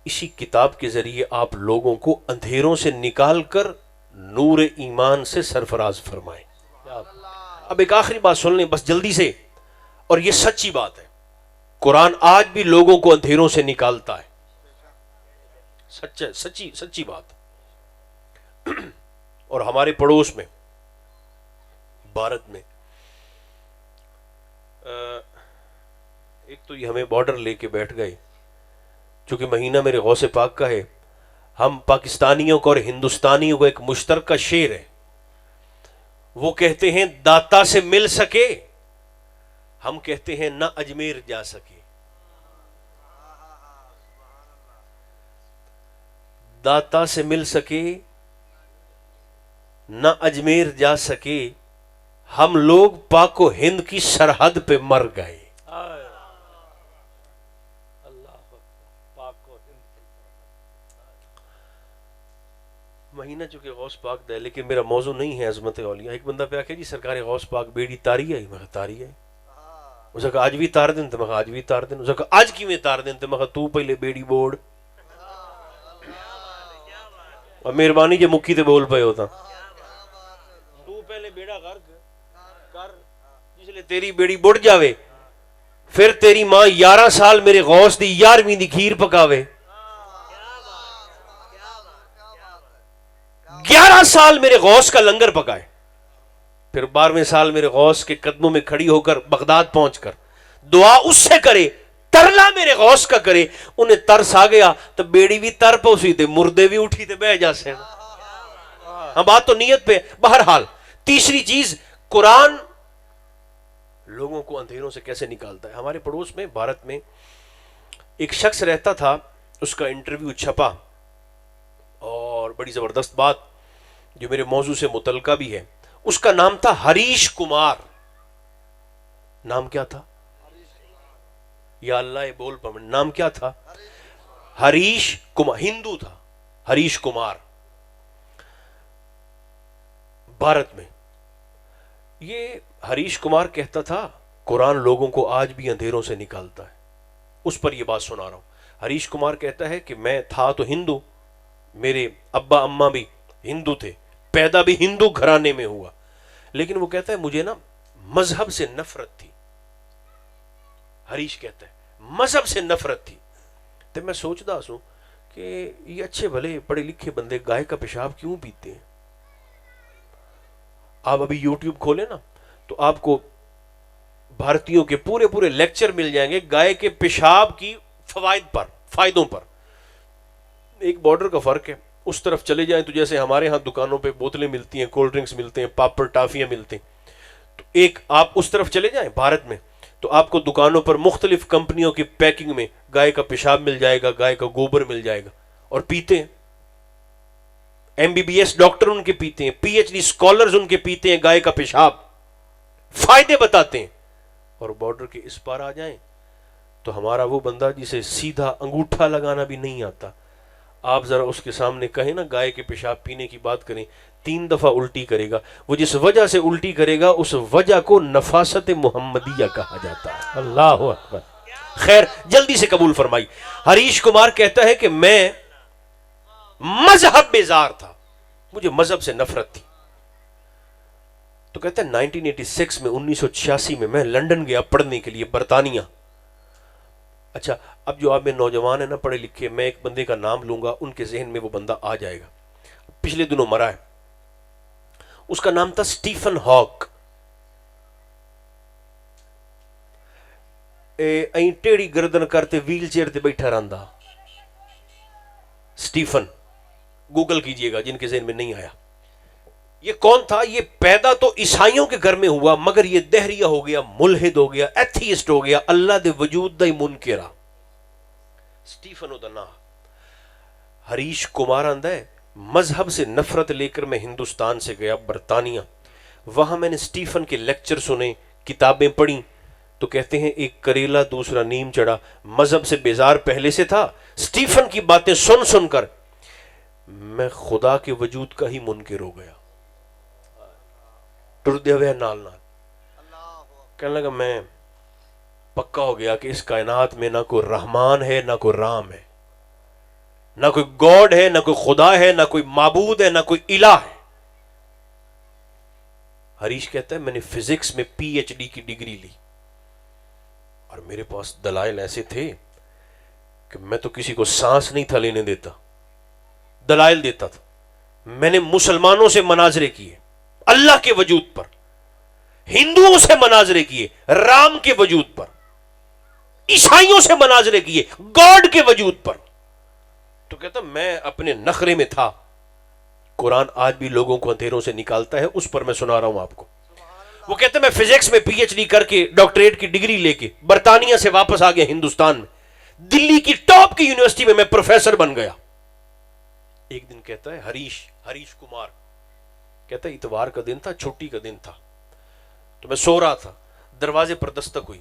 اسی کتاب کے ذریعے آپ لوگوں کو اندھیروں سے نکال کر نور ایمان سے سرفراز فرمائیں۔ اب ایک آخری بات سن لیں بس جلدی سے، اور یہ سچی بات ہے، قرآن آج بھی لوگوں کو اندھیروں سے نکالتا ہے، سچی بات۔ اور ہمارے پڑوس میں بھارت میں ایک تو یہ ہمیں بارڈر لے کے بیٹھ گئے، چونکہ مہینہ میرے غوث پاک کا ہے، ہم پاکستانیوں کو اور ہندوستانیوں کو ایک مشترکہ شعر ہے، وہ کہتے ہیں داتا سے مل سکے، ہم کہتے ہیں نہ اجمیر جا سکے۔ داتا سے مل سکے نہ اجمیر جا سکے، ہم لوگ پاک و ہند کی سرحد پہ مر گئے۔ مہینہ چونکہ غوث پاک دے، لیکن میرا موضوع نہیں ہے عظمت اولیاء۔ ایک بندہ پہ آکے جی سرکار غوث پاک بیڑی تاری ہے، میں کہا تاری ہے، اس نے کہا آج بھی تار دن، تو میں کہا آج بھی تار دن، اس نے کہا آج کی میں تار دن، تو میں کہا تو پہلے بیڑی بوڑ، اور مہربانی جو مکھی تے بول پے ہوتا تو پہلے بیڑا کر جس لئے تیری بیڑی بڑھ جاوے، پھر تیری ماں 11 سال میرے غوث دی 11ویں دی کھیر پکاوے، 11 سال میرے غوث کا لنگر پکائے، پھر 12ویں سال میرے غوث کے قدموں میں کھڑی ہو کر بغداد پہنچ کر دعا اس سے کرے، ترلا میرے غوث کا کرے، انہیں ترس آ گیا تو بیڑی بھی تر پوسی تھے، مردے بھی اٹھی تھے بہ جا سے. ہم بات تو نیت پہ. بہرحال تیسری چیز، قرآن لوگوں کو اندھیروں سے کیسے نکالتا ہے. ہمارے پڑوس میں بھارت میں ایک شخص رہتا تھا، اس کا انٹرویو چھپا، اور بڑی زبردست بات جو میرے موضوع سے متعلقہ بھی ہے. اس کا نام تھا ہریش کمار. نام کیا تھا؟ یا اللہ یہ بول پا، نام کیا تھا؟ ہریش کمار. ہندو تھا ہریش کمار. بھارت میں یہ ہریش کمار کہتا تھا قرآن لوگوں کو آج بھی اندھیروں سے نکالتا ہے. اس پر یہ بات سنا رہا ہوں. ہریش کمار کہتا ہے کہ میں تھا تو ہندو، میرے ابا اماں بھی ہندو تھے، پیدا بھی ہندو گھرانے میں ہوا، لیکن وہ کہتا ہے مجھے نا مذہب سے نفرت تھی. ہریش کہتا ہے مذہب سے نفرت تھی. تو میں سوچتا ہوں کہ یہ اچھے بھلے پڑھے لکھے بندے گائے کا پیشاب کیوں پیتے ہیں. آپ ابھی یوٹیوب کھولیں نا تو آپ کو بھارتیوں کے پورے لیکچر مل جائیں گے گائے کے پیشاب کی فائدوں پر. ایک بارڈر کا فرق ہے. اس طرف چلے جائیں تو جیسے ہمارے ہاں دکانوں پہ بوتلیں ملتی ہیں، کولڈ ڈرنکس ملتے ہیں، پاپڑ ٹافیاں ملتے ہیں، تو ایک آپ اس طرف چلے جائیں بھارت میں تو آپ کو دکانوں پر مختلف کمپنیوں کی پیکنگ میں گائے کا پیشاب مل جائے گا، گائے کا گوبر مل جائے گا، اور پیتے ہیں. MBBS ڈاکٹر ان کے پیتے ہیں، PhD اسکالرز ان کے پیتے ہیں گائے کا پیشاب، فائدے بتاتے ہیں. اور بارڈر کے اس پار آ جائیں تو ہمارا وہ بندہ جسے سیدھا انگوٹھا لگانا بھی نہیں آتا، آپ ذرا اس کے سامنے کہیں نا گائے کے پیشاب پینے کی بات کریں، 3 دفعہ الٹی کرے گا. وہ جس وجہ سے الٹی کرے گا اس وجہ کو نفاست محمدیہ کہا جاتا ہے. اللہ اکبر. خیر جلدی سے قبول فرمائی. ہریش کمار کہتا ہے کہ میں مذہب بیزار تھا، مجھے مذہب سے نفرت تھی. تو کہتا ہے 1986 میں 1986 میں لنڈن گیا پڑھنے کے لیے، برطانیہ. اچھا اب جو آپ میں نوجوان ہیں نا پڑھے لکھے، میں ایک بندے کا نام لوں گا، ان کے ذہن میں وہ بندہ آ جائے گا. پچھلے دنوں مرا ہے. اس کا نام تھا سٹیفن ہاک. ٹیڑھی گردن کرتے ویل چیئر تے بیٹھا رہندا. سٹیفن گوگل کیجئے گا جن کے ذہن میں نہیں آیا. یہ کون تھا؟ یہ پیدا تو عیسائیوں کے گھر میں ہوا، مگر یہ دہریہ ہو گیا، ملحد ہو گیا، ایتھیسٹ ہو گیا، اللہ دے وجود دا ہی منکرا. سٹیفن دا نا. ہریش کمار آندا ہے مذہب سے نفرت لے کر میں ہندوستان سے گیا برطانیہ. وہاں میں نے سٹیفن کے لیکچر سنے، کتابیں پڑھی، تو کہتے ہیں ایک کریلا دوسرا نیم چڑھا. مذہب سے بیزار پہلے سے تھا، سٹیفن کی باتیں سن سن کر میں خدا کے وجود کا ہی منکر ہو گیا. ٹردے ہوئے نال نال کہنے لگا میں پکا ہو گیا کہ اس کائنات میں نہ کوئی رحمان ہے نہ کوئی رام ہے، نہ کوئی گاڈ ہے نہ کوئی خدا ہے، نہ کوئی معبود ہے نہ کوئی الہ ہے. ہریش کہتا ہے میں نے فزکس میں PhD کی ڈگری لی، اور میرے پاس دلائل ایسے تھے کہ میں تو کسی کو سانس نہیں تھا لینے دیتا، دلائل دیتا تھا. میں نے مسلمانوں سے مناظرے کیے اللہ کے وجود پر، ہندوؤں سے مناظرے کیے رام کے وجود پر، عیسائیوں سے مناظرے کیے گاڈ کے وجود پر. تو کہتا میں اپنے نخرے میں تھا. قرآن آج بھی لوگوں کو اندھیروں سے نکالتا ہے، اس پر میں سنا رہا ہوں آپ کو. وہ کہتے میں فزکس میں PhD کر کے ڈاکٹریٹ کی ڈگری لے کے برطانیہ سے واپس آ گیا ہندوستان میں. دلی کی ٹاپ کی یونیورسٹی میں پروفیسر بن گیا. ایک دن کہتا ہے ہریش کمار کہتا ہے اتوار کا دن تھا، چھٹی کا دن تھا، تو میں سو رہا تھا، دروازے پر دستک ہوئی.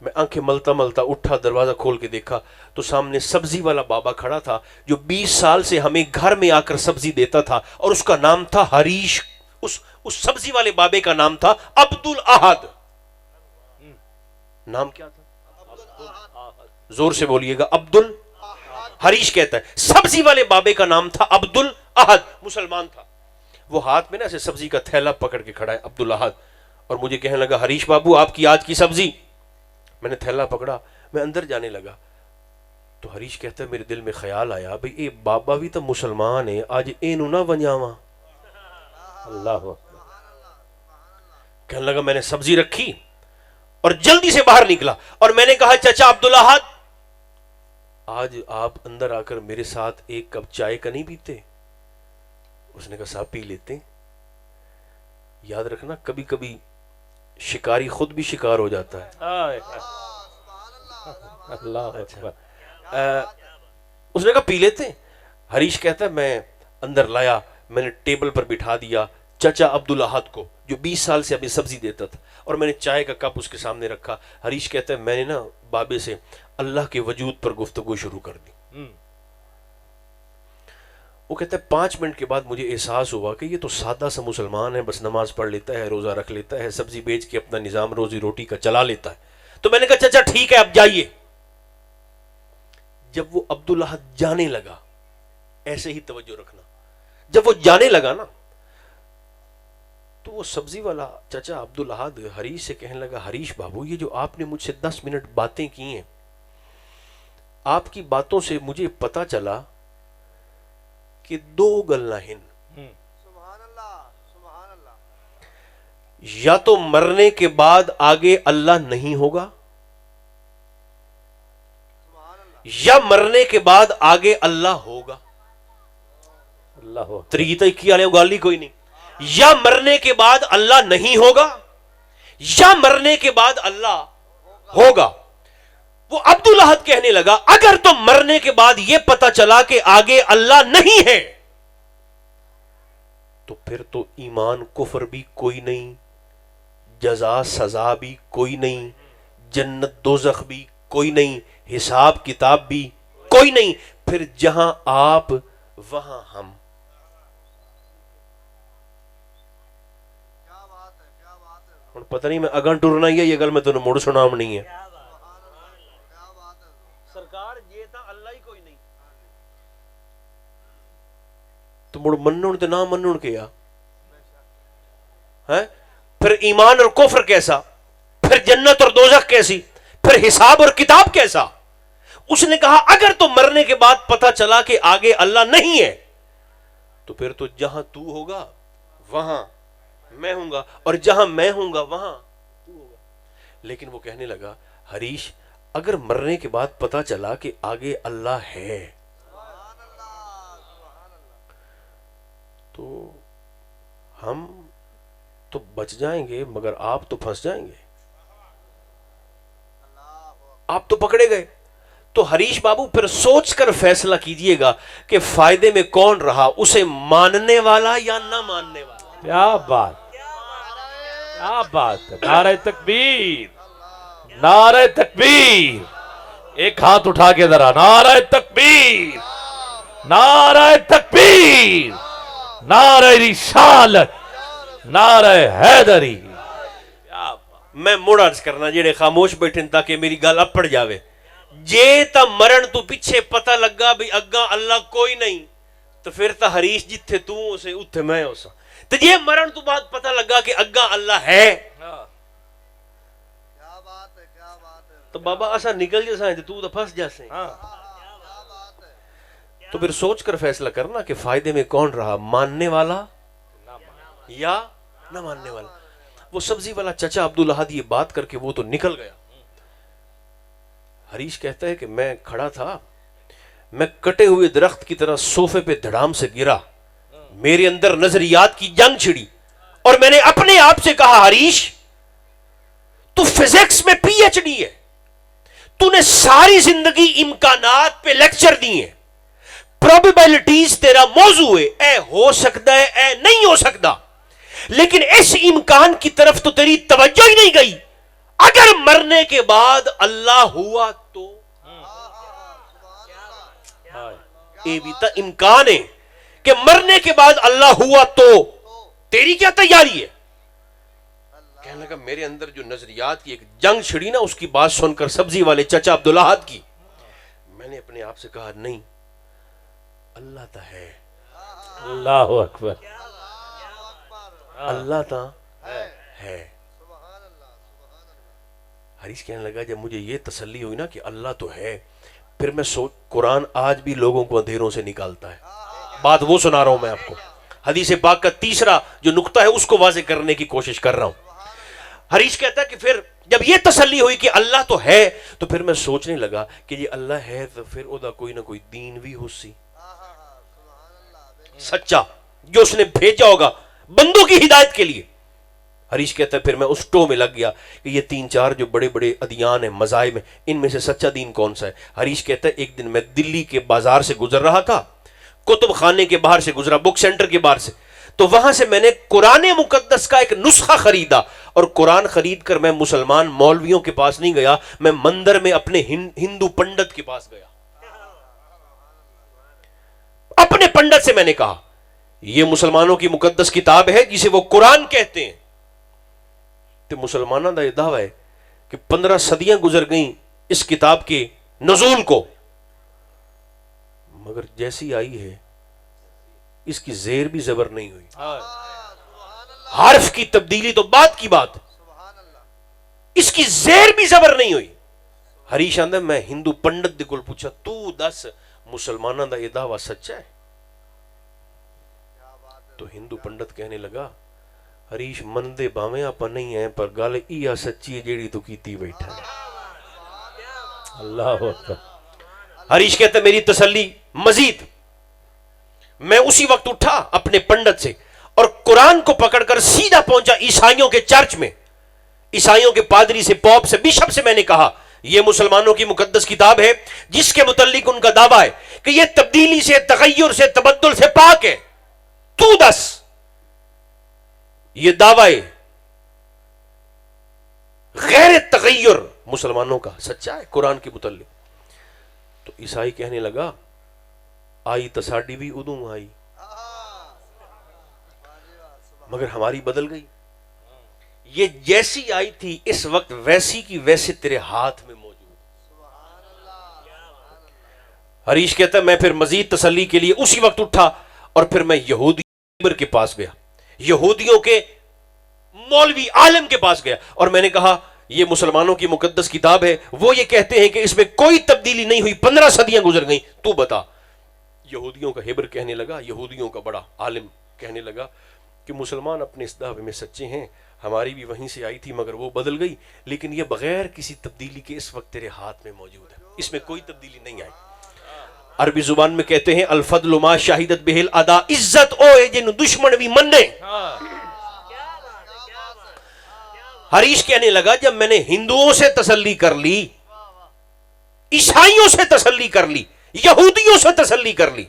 میں آنکھیں ملتا ملتا اٹھا، دروازہ کھول کے دیکھا تو سامنے سبزی والا بابا کھڑا تھا جو 20 سال سے ہمیں گھر میں آ کر سبزی دیتا تھا، اور اس کا نام تھا ہریش. اس سبزی والے بابے کا نام تھا عبد الاحد. نام کیا تھا؟ زور سے بولیے گا. عبد ال. ہریش کہتا ہے سبزی والے بابے کا نام تھا عبد الاحد، مسلمان تھا. وہ ہاتھ میں نا ایسے سبزی کا تھیلا پکڑ کے کھڑا ہے عبد الاحد، اور مجھے کہنے لگا ہریش بابو آپ کی آج کی سبزی. میں نے تھیلا پکڑا، میں اندر جانے لگا تو ہریش کہتا ہے میرے دل میں خیال آیا بھئی اے بابا بھی تو مسلمان ہے، آج اینو نہ ونجاواں. اللہ کہنے لگا میں نے سبزی رکھی اور جلدی سے باہر نکلا اور میں نے کہا چچا عبداللہ آج آپ اندر آ کر میرے ساتھ ایک کپ چائے کا نہیں پیتے؟ اس نے کہا صاحب پی لیتے ہیں۔ یاد رکھنا کبھی کبھی شکاری خود بھی شکار ہو جاتا ہے۔ اللہ اکبر۔ اس نے کہا پی لیتے ہیں۔ حریش کہتا ہے میں اندر لایا، میں نے ٹیبل پر بٹھا دیا چچا عبدالاحد کو جو 20 سال سے اپنی سبزی دیتا تھا، اور میں نے چائے کا کپ اس کے سامنے رکھا۔ حریش کہتا ہے میں نے نا بابے سے اللہ کے وجود پر گفتگو شروع کر دی۔ وہ کہتا ہے 5 منٹ کے بعد مجھے احساس ہوا کہ یہ تو سادہ سا مسلمان ہے، بس نماز پڑھ لیتا ہے، روزہ رکھ لیتا ہے، سبزی بیچ کے اپنا نظام روزی روٹی کا چلا لیتا ہے۔ تو میں نے کہا چچا ٹھیک ہے اب جائیے۔ جب وہ عبدالاحد جانے لگا، ایسے ہی توجہ رکھنا، جب وہ جانے لگا نا تو وہ سبزی والا چچا عبدالاحد حریش سے کہنے لگا حریش بابو یہ جو آپ نے مجھ سے 10 منٹ باتیں کی ہیں، آپ کی باتوں سے مجھے پتا چلا کہ 2 گلنا ہن، یا تو مرنے کے بعد آگے اللہ نہیں ہوگا، یا مرنے کے بعد آگے اللہ ہوگا۔ اللہ تریتا کی والے گالی کوئی نہیں، یا مرنے کے بعد اللہ نہیں ہوگا یا مرنے کے بعد اللہ ہوگا۔ وہ عبدالاحد کہنے لگا اگر تو مرنے کے بعد یہ پتا چلا کہ آگے اللہ نہیں ہے تو پھر تو ایمان کفر بھی کوئی نہیں، جزا سزا بھی کوئی نہیں، جنت دوزخ بھی کوئی نہیں، حساب کتاب بھی کوئی نہیں، پھر جہاں آپ وہاں ہم۔ پتہ نہیں میں اگاں ٹرنا ہی ہے یہ گل میں تمہیں مڑ سنام نہیں ہے۔ سرکار یہ تھا اللہ ہی کوئی نہیں تو مڑ منن تے نہ منن کیا ہے؟ پھر ایمان اور کفر کیسا، پھر جنت اور دوزخ کیسی، پھر حساب اور کتاب کیسا؟ اس نے کہا اگر تو مرنے کے بعد پتہ چلا کہ آگے اللہ نہیں ہے تو پھر تو جہاں تو ہوگا وہاں میں ہوں گا، اور جہاں میں ہوں گا وہاں تو ہوگا۔ لیکن وہ کہنے لگا حریش اگر مرنے کے بعد پتا چلا کہ آگے اللہ ہے تو ہم تو بچ جائیں گے مگر آپ تو پھنس جائیں گے، آپ تو پکڑے گئے۔ تو حریش بابو پھر سوچ کر فیصلہ کیجئے گا کہ فائدے میں کون رہا، اسے ماننے والا یا نہ ماننے والا۔ کیا بات، کیا بات ہے۔ نعرہ تکبیر، نعرہ تکبیر، ایک ہاتھ اٹھا کے ذرا نعرہ تکبیر، نعرہ تکبیر، نعرہ رسالت، نعرہ حیدری۔ میں مڑ عرض کرنا جڑے خاموش بیٹھن تاکہ میری گل اپڑ جاوے، جے تا مرن تو پیچھے پتہ لگا بھی اگاں اللہ کوئی نہیں تو پھر تا حریش جتھے تو اسے اتھے میں اسا، تو جے مرن تو بعد پتہ لگا کہ اگاں اللہ ہے تو بابا اسا نکل جیسا ہے تو پھنس جیسے۔ تو پھر سوچ کر فیصلہ کرنا کہ فائدے میں کون رہا، ماننے والا یا نہ ماننے والا۔ وہ سبزی والا چچا عبدالاحد یہ بات کر کے وہ تو نکل گیا۔ حریش کہتا ہے کہ میں کھڑا تھا، میں کٹے ہوئے درخت کی طرح صوفے پہ دھڑام سے گرا، میرے اندر نظریات کی جنگ چھڑی اور میں نے اپنے آپ سے کہا حریش تو فزکس میں پی ایچ ڈی ہے، تو نے ساری زندگی امکانات پہ لیکچر دی ہیں، پروبیبلٹیز تیرا موضوع ہے، اے ہو سکتا ہے اے نہیں ہو سکتا، لیکن اس امکان کی طرف تو تیری توجہ ہی نہیں گئی۔ اگر مرنے کے بعد اللہ ہوا تو یہ بھی تا امکان ہے کہ مرنے کے بعد اللہ ہوا تو تیری کیا تیاری ہے؟ کہنے لگا میرے اندر جو نظریات کی ایک جنگ چھڑی نا، اس کی بات سن کر سبزی والے چچا عبدالاحد کی، میں نے اپنے آپ سے کہا نہیں اللہ تا ہے، اللہ اکبر، اللہ تا ہے۔ حریش کہنے لگا جب مجھے یہ تسلی ہوئی نا کہ اللہ تو ہے، پھر میں قرآن آج بھی لوگوں کو اندھیروں سے نکالتا ہے۔ بات وہ سنا رہا ہوں میں آپ کو، حدیث پاک کا تیسرا جو نقطہ ہے اس کو واضح کرنے کی کوشش کر رہا ہوں۔ حریش کہتا ہے کہ پھر جب یہ تسلی ہوئی کہ اللہ تو ہے تو پھر میں سوچنے لگا کہ یہ اللہ ہے تو پھر او دا کوئی نہ کوئی دین بھی ہو سی سچا جو اس نے بھیجا ہوگا بندوں کی ہدایت کے لیے. حریش کہتا ہے پھر میں اس ٹو میں لگ گیا کہ یہ 3-4 جو بڑے بڑے ادیان ہیں مذاہب ہیں ان میں سے سچا دین کون سا ہے. حریش کہتا ہے ایک دن میں دلی کے بازار سے گزر رہا تھا, کتب خانے کے باہر سے گزرا, بک سینٹر کے باہر سے, تو وہاں سے میں نے قرآن مقدس کا ایک نسخہ خریدا اور قرآن خرید کر میں مسلمان مولویوں کے پاس نہیں گیا, میں مندر میں اپنے ہندو پنڈت کے پاس گیا. اپنے پنڈت سے میں نے کہا یہ مسلمانوں کی مقدس کتاب ہے جسے وہ قرآن کہتے ہیں. تو مسلمانوں کا یہ دعویٰ ہے کہ 15 صدیاں گزر گئیں اس کتاب کے نزول کو, مگر جیسی آئی ہے اس کی زیر بھی زبر نہیں ہوئی, حرف کی تبدیلی تو بات کی بات, اس کی زیر بھی زبر نہیں ہوئی. حریش آندہ میں ہندو پنڈت دے کول پوچھا تو دس مسلمانوں دا یہ دعویٰ سچا ہے؟ تو ہندو پنڈت کہنے لگا حریش مندے باویں آپا نہیں ہیں پر گل ایہ سچی ہے جیڑی تو کیتی بیٹھا ہے. اللہ اکبر. حریش کہتا ہے میری تسلی مزید, میں اسی وقت اٹھا اپنے پنڈت سے اور قرآن کو پکڑ کر سیدھا پہنچا عیسائیوں کے چرچ میں. عیسائیوں کے پادری سے, پوپ سے, بشپ سے میں نے کہا یہ مسلمانوں کی مقدس کتاب ہے جس کے متعلق ان کا دعویٰ ہے کہ یہ تبدیلی سے, تغیر سے, تبدل سے پاک ہے. تو دس یہ دعویٰ غیر تغیر مسلمانوں کا سچا ہے قرآن کے متعلق؟ تو عیسائی کہنے لگا آئی تساڈی بھی ادوں آئی مگر ہماری بدل گئی. یہ جیسی آئی تھی اس وقت ویسی کی ویسے تیرے ہاتھ میں موجود. حریش کہتا ہے میں پھر مزید تسلی کے لیے اسی وقت اٹھا اور پھر میں یہودی کے پاس گیا, یہودیوں کے مولوی عالم کے پاس گیا اور میں نے کہا یہ مسلمانوں کی مقدس کتاب ہے, وہ یہ کہتے ہیں کہ اس میں کوئی تبدیلی نہیں ہوئی, 15 صدیاں گزر گئیں, تو بتا. یہودیوں کا ہیبر کہنے لگا, یہودیوں کا بڑا عالم کہنے لگا کہ مسلمان اپنے اس دعوے میں سچے ہیں, ہماری بھی وہیں سے آئی تھی مگر وہ بدل گئی, لیکن یہ بغیر کسی تبدیلی کے اس وقت تیرے ہاتھ میں موجود ہے, اس میں کوئی تبدیلی نہیں آئی. عربی زبان میں کہتے ہیں الفضل ما شاہدت بہل ادا, عزت اوے جن دشمن بھی مننے. حریش کہنے لگا جب میں نے ہندوؤں سے تسلی کر لی, عیسائیوں سے تسلی کر لی, یہودیوں سے تسلی کر لی,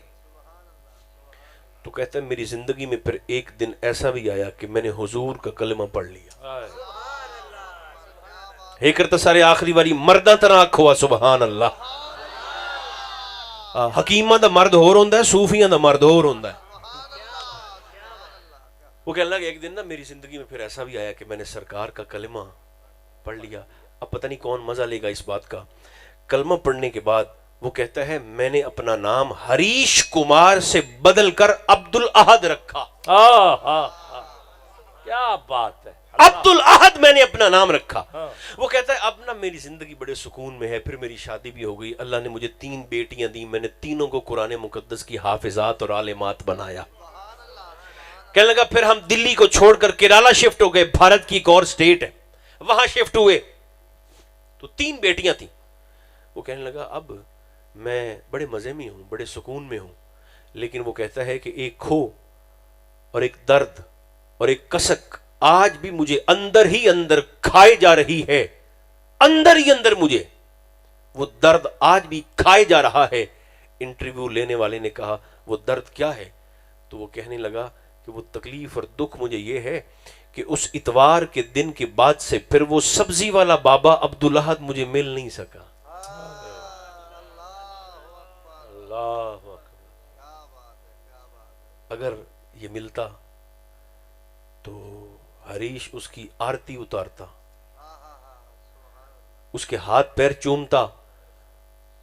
تو کہتا ہے میری زندگی میں پھر ایک دن ایسا بھی آیا کہ میں نے حضور کا کلمہ پڑھ لیا. ایک کرتا سارے آخری والی مردہ طرح آنکھ ہوا سبحان اللہ. حکیمہ دا مرد ہور ہوندہ ہے, صوفیاں دا مرد ہور ہوندہ ہے. وہ کہنے لگا ایک دن نا میری زندگی میں پھر ایسا بھی آیا کہ میں نے سرکار کا کلمہ پڑھ لیا. اب پتہ نہیں کون مزہ لے گا اس بات کا. کلمہ پڑھنے کے بعد وہ کہتا ہے میں نے اپنا نام حریش کمار سے بدل کر عبدالاحد رکھا. کیا بات ہے, عبدالاحد میں نے اپنا نام رکھا. وہ کہتا ہے اب نا میری زندگی بڑے سکون میں ہے, پھر میری شادی بھی ہو گئی, اللہ نے مجھے 3 بیٹیاں دی, میں نے تینوں کو قرآن مقدس کی حافظات اور عالمات بنایا. کہنے لگا پھر ہم دلی کو چھوڑ کر کیرالہ شفٹ ہو گئے, بھارت کی ایک اور سٹیٹ ہے, وہاں شفٹ ہوئے تو 3 بیٹیاں تھیں. وہ کہنے لگا اب میں بڑے مزے میں ہوں, بڑے سکون میں ہوں, لیکن وہ کہتا ہے کہ ایک کھو اور ایک درد اور ایک کسک آج بھی مجھے اندر ہی اندر کھائے جا رہی ہے, اندر ہی اندر مجھے وہ درد آج بھی کھائے جا رہا ہے. انٹرویو لینے والے نے کہا وہ درد کیا ہے؟ تو وہ کہنے لگا کہ وہ تکلیف اور دکھ مجھے یہ ہے کہ اس اتوار کے دن کے بعد سے پھر وہ سبزی والا بابا عبدالاحد مجھے مل نہیں سکا. اگر یہ ملتا تو حریش اس کی آرتی اتارتا, اس کے ہاتھ پیر چومتا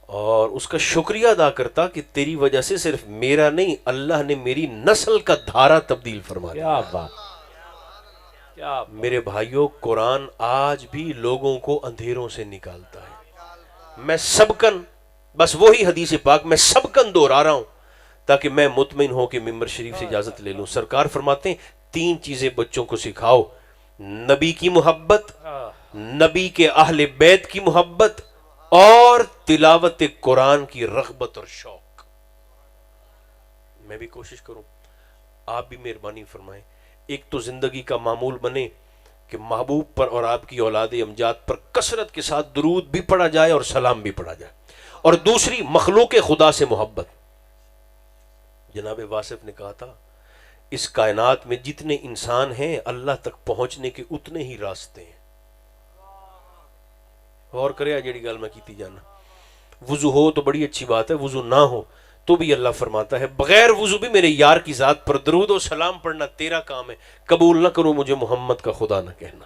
اور اس کا شکریہ ادا کرتا کہ تیری وجہ سے صرف میرا نہیں اللہ نے میری نسل کا دھارا تبدیل فرما دیا. کیا بات. میرے بھائیوں قرآن آج بھی لوگوں کو اندھیروں سے نکالتا ہے. میں سبکن بس وہی حدیث پاک میں سبکن دہرا رہا ہوں تاکہ میں مطمئن ہو کہ ممبر شریف سے اجازت لے لوں. سرکار فرماتے ہیں 3 چیزیں بچوں کو سکھاؤ نبی کی محبت، نبی کے اہل بیت کی محبت، اور تلاوت قرآن کی رغبت اور شوق۔ میں بھی کوشش کروں، آپ بھی مہربانی فرمائیں، ایک تو زندگی کا معمول بنے کہ محبوب پر اور آپ کی اولاد امجاد پر کثرت کے ساتھ درود بھی پڑھا جائے اور سلام بھی پڑھا جائے، اور دوسری مخلوق خدا سے محبت۔ جناب واصف نے کہا تھا اس کائنات میں جتنے انسان ہیں اللہ تک پہنچنے کے اتنے ہی راستے ہیں۔ غور کرے جیڑی گل میں کیتی جانا، وضو ہو تو بڑی اچھی بات ہے، وضو نہ ہو تو بھی اللہ فرماتا ہے بغیر وضو بھی میرے یار کی ذات پر درود و سلام پڑھنا تیرا کام ہے، قبول نہ کرو مجھے محمد کا خدا نہ کہنا۔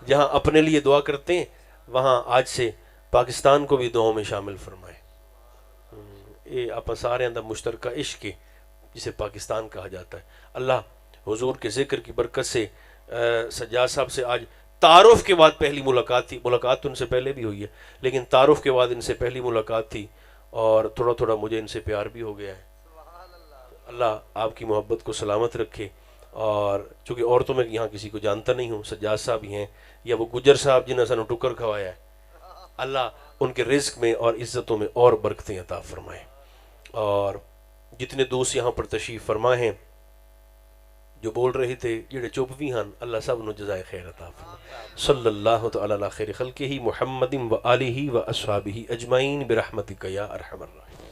جہاں اپنے لیے دعا کرتے ہیں وہاں آج سے پاکستان کو بھی دعاؤں میں شامل فرمائے۔ یہ آپ سارے اندر مشترکہ عشق ہے جسے پاکستان کہا جاتا ہے۔ اللہ حضور کے ذکر کی برکت سے سجاد صاحب سے آج تعارف کے بعد پہلی ملاقات تھی، ملاقات تو ان سے پہلے بھی ہوئی ہے لیکن تعارف کے بعد ان سے پہلی ملاقات تھی، اور تھوڑا تھوڑا مجھے ان سے پیار بھی ہو گیا ہے۔ اللہ آپ کی محبت کو سلامت رکھے، اور چونکہ عورتوں میں یہاں کسی کو جانتا نہیں ہوں، سجاد صاحب ہی ہیں یا وہ گجر صاحب جنہیں سانو ٹکر کھوایا ہے، اللہ ان کے رزق میں اور عزتوں میں اور برکتیں عطا فرمائیں۔ اور جتنے دوست یہاں پر تشریف فرما ہیں جو بول رہے تھے جڑے چپ بھی ہیں، اللہ سب نو جزائے خیر عطا فرمائے۔ صلی اللہ تعالی علی خیر خلقہ محمد و آلہ و اصحابہ اجمعین برحمتک یا ارحم الراحمین۔